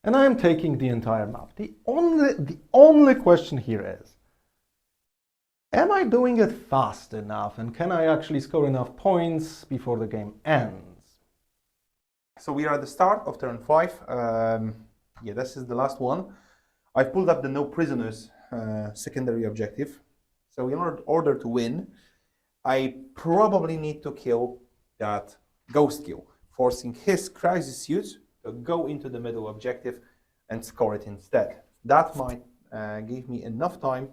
And I am taking the entire map. The only question here is, am I doing it fast enough? And can I actually score enough points before the game ends? So we are at the start of turn 5. Yeah, this is the last one. I've pulled up the no prisoners secondary objective. So in order to win, I probably need to kill that ghost kill, forcing his crisis suit to go into the middle objective and score it instead. That might give me enough time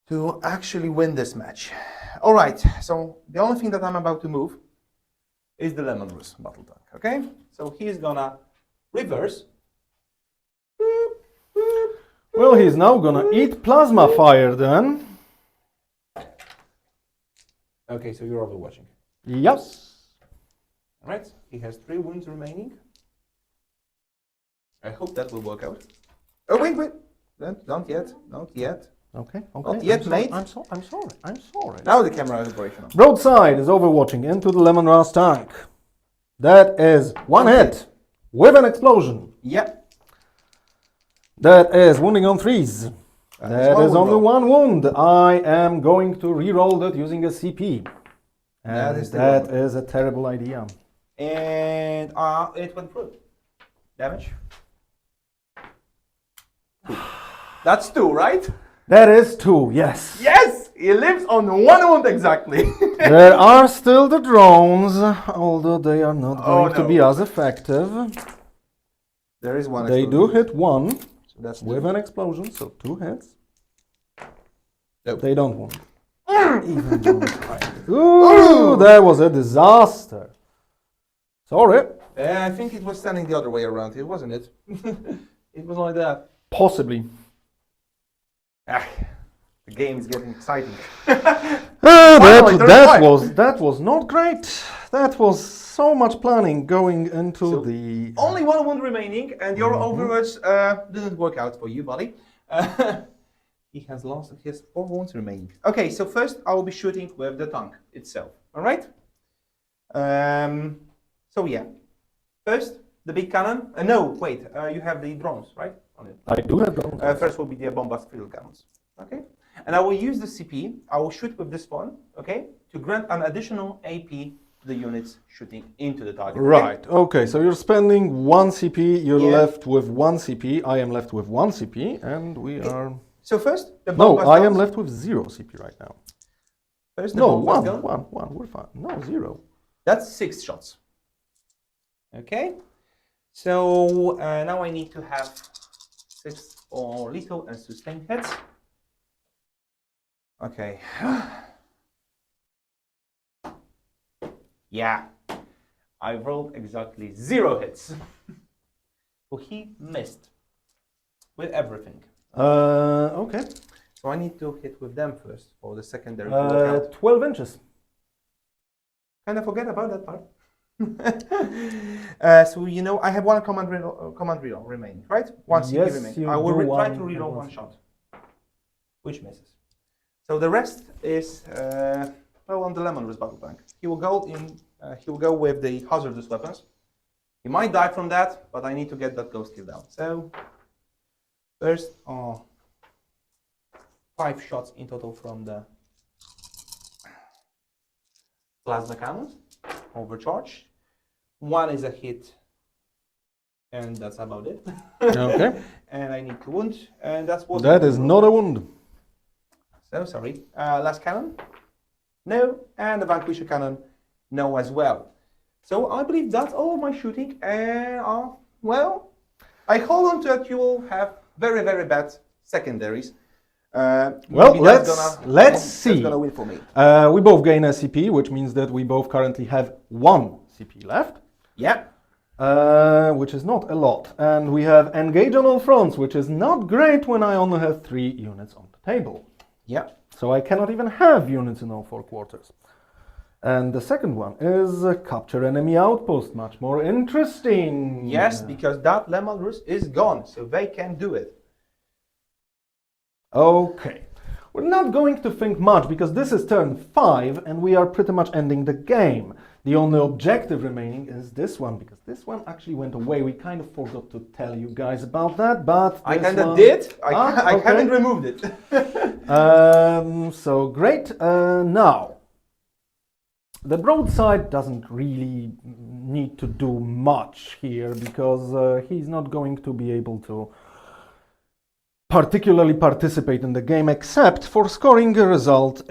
to actually win this match. All right, so the only thing that I'm about to move is the Lemon Rus battle tank, okay? So he's gonna reverse. Well, he's now gonna eat plasma fire then. Okay, so you're overwatching. Yes. All right, he has 3 wounds remaining. I hope that will work out. Oh, wait. Not yet, not yet. Okay. Not yet, mate. I'm sorry. Now the camera is operational. Broadside is overwatching into the lemongrass tank. That is one hit with an explosion. Yep. That is wounding on 3s. That is only roll. one wound. I am going to re-roll that using a CP. That And is the that one. is a terrible idea. And it went through. Damage. 2. That's 2, right? That is 2, yes. Yes! He lives on 1 wound exactly. There are still the drones, although they are not going to no. be as effective. There is one. They do hit 1 So that's with an explosion, so 2 hits. Nope. They don't wound. Even one time. Ooh, that was a disaster. Sorry. I think it was standing the other way around here, wasn't it? It was like that. Possibly. The game is getting exciting. That was not great. That was so much planning going into So, the... Only 1 wound remaining, and your overwords didn't work out for you, buddy. He has 4 wounds remaining. Okay, so first I will be shooting with the tank itself. All right. So yeah, first the big cannon. No, wait. You have the drones, right? On it. I do have drones. First will be the bombast field cannons. Okay. And I will use the CP. I will shoot with this one. Okay. To grant an additional AP to the units shooting into the target. Right, okay, so you're spending 1 CP, you're Yeah. left with 1 CP, I am left with 1 CP, and we are... So first the No, bombast I am guns. left with 0 CP right now. First the No, bombast 1, gun. 1, we're fine. No, 0. That's 6 shots. Okay. So now I need to have 6 for lethal and sustained hits. Okay. Yeah. I rolled exactly 0 hits. So he missed with everything. Okay. So I need to hit with them first for the secondary to work out. 12 inches. Kind of forget about that part. So you know, I have 1 command reroll remaining, right? 1 CP Yes, remaining. you I will do try one to reroll and 1 one shot, which misses. So the rest is well on the Lemongrass battle tank. He will go in. He will go with the hazardous weapons. He might die from that, but I need to get that ghost kill down. So first, 5 shots in total from the plasma cannons, overcharged. 1 is a hit, and that's about it. Okay. And I need to wound, and that's what. That is not a wound. So sorry. Last cannon, no, and the Vanquisher cannon, no as well. So I believe that's all of my shooting. Well, I hold on to that you will have very, very bad secondaries. Well, Maybe that's let's see. That's gonna win for me. We both gain a CP, which means that we both currently have 1 CP left. Yeah. Which is not a lot. And we have engage on all fronts, which is not great when I only have 3 units on the table. Yeah. So I cannot even have units in all 4 quarters. And the second one is capture enemy outpost, much more interesting. Yes, because that Lemongrass is gone, so they can do it. Okay. We're not going to think much because this is turn 5 and we are pretty much ending the game. The only objective remaining is this one, because this one actually went away. We kind of forgot to tell you guys about that, but I this kind of one- did. I okay. haven't removed it. So great. Now, the broadside doesn't really need to do much here because he's not going to be able to particularly participate in the game except for scoring a result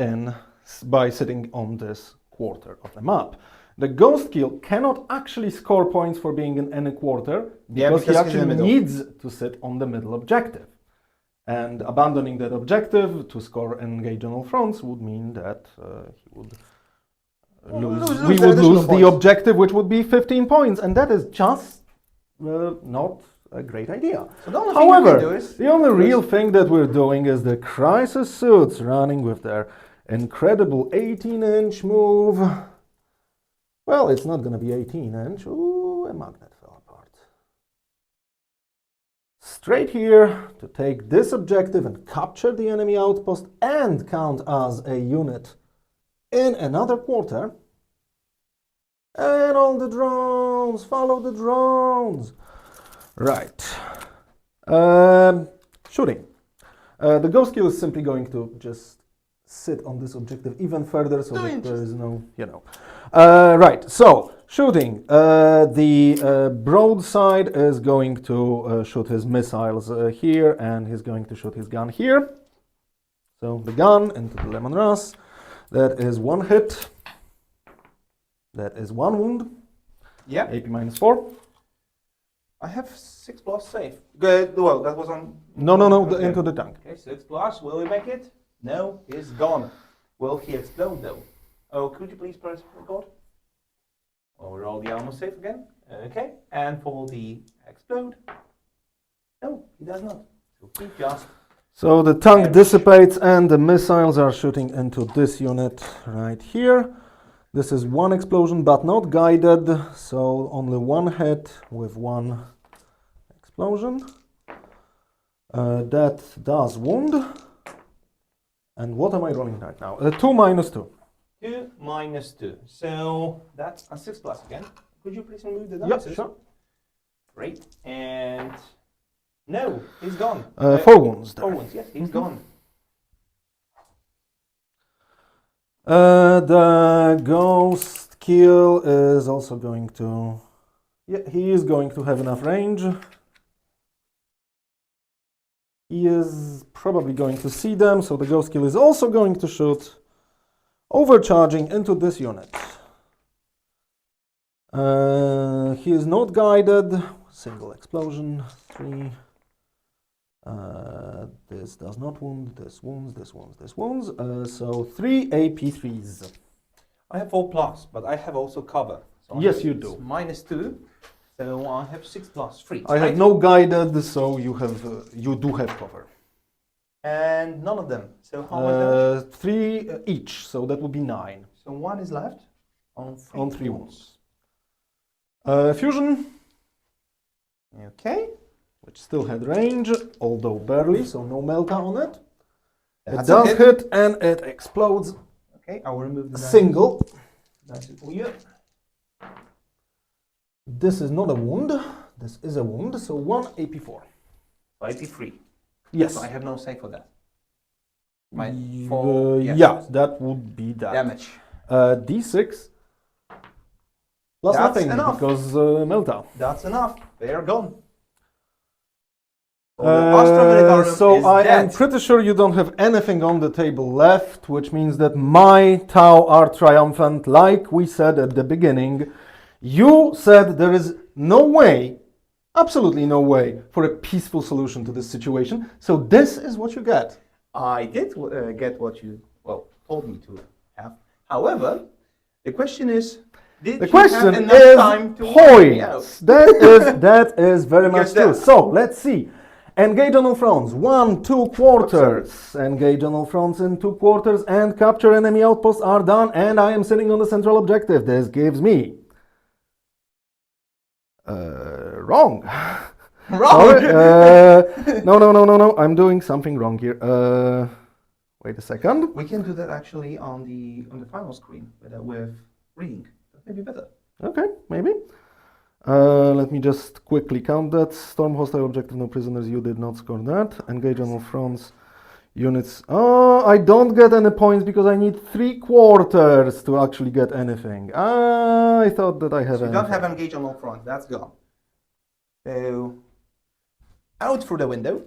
by sitting on this quarter of the map. The ghost kill cannot actually score points for being in any quarter because he he's in the actually middle. needs to sit on the middle objective. And abandoning that objective to score engage on all fronts would mean that he would lose. We the would additional lose the points. objective, which would be 15 points, and that is just not a great idea. So the only thing you can do However, is the only real thing that we're doing is the crisis suits running with their incredible 18-inch move. Well, it's not going to be 18-inch. Ooh, a magnet fell apart. straight here to take this objective and capture the enemy outpost and count as a unit in another quarter. And all the drones, follow the drones. Right. Shooting. The ghost kill is simply going to just sit on this objective even further so that there is no, right, so shooting. The broadside is going to shoot his missiles here, and he's going to shoot his gun here. So the gun into the lemon grass. That is one hit. That is one wound. Yeah. AP -4. I have 6+ save. Good. Well, that was on. No, Okay. into the tank. Okay, 6+. Will we make it? No, it's gone. Will he explode though? Oh, could you please press record? Overall, the armor safe again. Okay, and for the explode. No, he does not. So he just. So the tank dissipates and the missiles are shooting into this unit right here. This is one explosion but not guided, so only one hit with one explosion. That does wound. And what am I rolling right now? 2 -2. 2 -2. So that's a 6+ again. Could you please remove the Yeah, dice? sure. Great. And no, he's gone. 4 wounds. There. 4 wounds, yes, he's gone. The ghost kill is also going to... Yeah, he is going to have enough range. He is probably going to see them, so the ghost kill is also going to shoot, overcharging into this unit. He is not guided. Single explosion. 3. This does not wound. This wounds. This wounds. This wounds. So 3 AP3s. I have 4+, but I have also cover. So Yes, you do. -2. So I have 6+, 3. I have no guided, so you have you do have cover. And none of them. So how much damage? 3 each, so that would be 9 So 1 is left on 3, on 3 wounds. Fusion, Okay. which still had range, although barely, so no melta on it. It That's a does hit. hit and it explodes. Okay, I will remove the dice. Single. That's it for you. This is not a wound. This is a wound, so 1 AP4. 53. Yes. I have no save for that. My Y- 4 yes. Yeah, that would be that. damage. D6 plus That's nothing enough. because melta. That's enough. They are gone. So the Astra Militarum So is I am dead. pretty sure you don't have anything on the table left, which means that my Tau are triumphant, like we said at the beginning. You said there is no way, absolutely no way, for a peaceful solution to this situation. So this is what you get. I did get what you told me to have. However, the question is, did The you question have enough is time to work me out? points. That is very much Because true. So let's see. Engage on all fronts. 1, 2 quarters. Engage on all fronts in 2 quarters and capture enemy outposts are done. And I am sitting on the central objective. This gives me wrong. Wrong. Sorry. No. I'm doing something wrong here. Wait a second. We can do that actually on the final screen with reading. That may be better. Okay, maybe. Let me just quickly count that. Storm hostile objective, no prisoners. You did not score that. Engage on all fronts. Units. Oh, I don't get any points because I need 3 quarters to actually get anything. I thought that I had So you anything. don't have engage on all fronts. That's gone. So out through the window,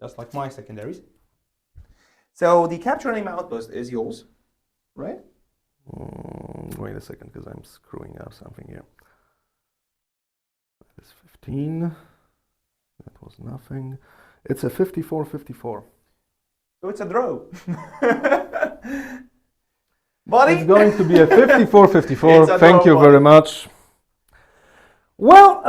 just like my secondaries. So the capture enemy outpost is yours, right? Wait a second, because I'm screwing up something here. That is 15. That was nothing. It's a 54-54. So it's a draw. Buddy? It's going to be a It's 54-54. a Thank draw, you very much. Well,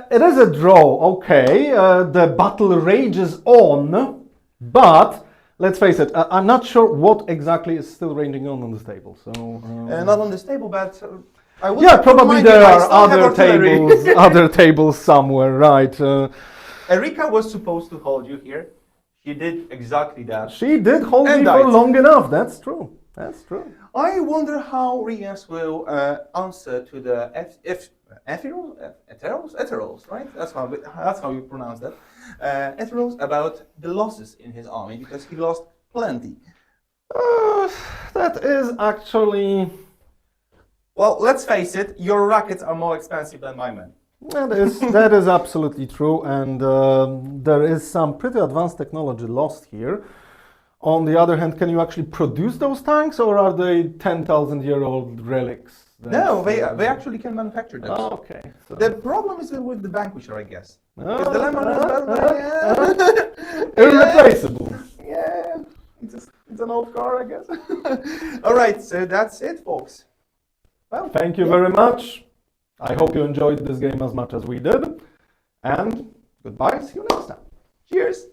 it is a draw, okay. The battle rages on, but let's face it, I'm not sure what exactly is still raging on this table. So Not on this table, but I would yeah, like to probably remind you, there I are still have other artillery. tables, other tables somewhere, right? Erika was supposed to hold you here. She did exactly that. She did hold And me for died. long enough. That's true. That's true. I wonder how Rias will answer to the Ethereals, right? That's how you pronounce that. Ethereals about the losses in his army because he lost plenty. That is actually. Well, let's face it, your rockets are more expensive than my men. That is absolutely true, and there is some pretty advanced technology lost here. On the other hand, can you actually produce those tanks, or are they 10,000-year-old relics? No, they actually can manufacture them. Oh, okay. So. The problem is with the Vanquisher, I guess. Oh, Because the Lemon is irreplaceable. Yeah, it's an old car, I guess. All right, so that's it, folks. Well, Thank you very much. I hope you enjoyed this game as much as we did. And goodbye. See you next time. Cheers.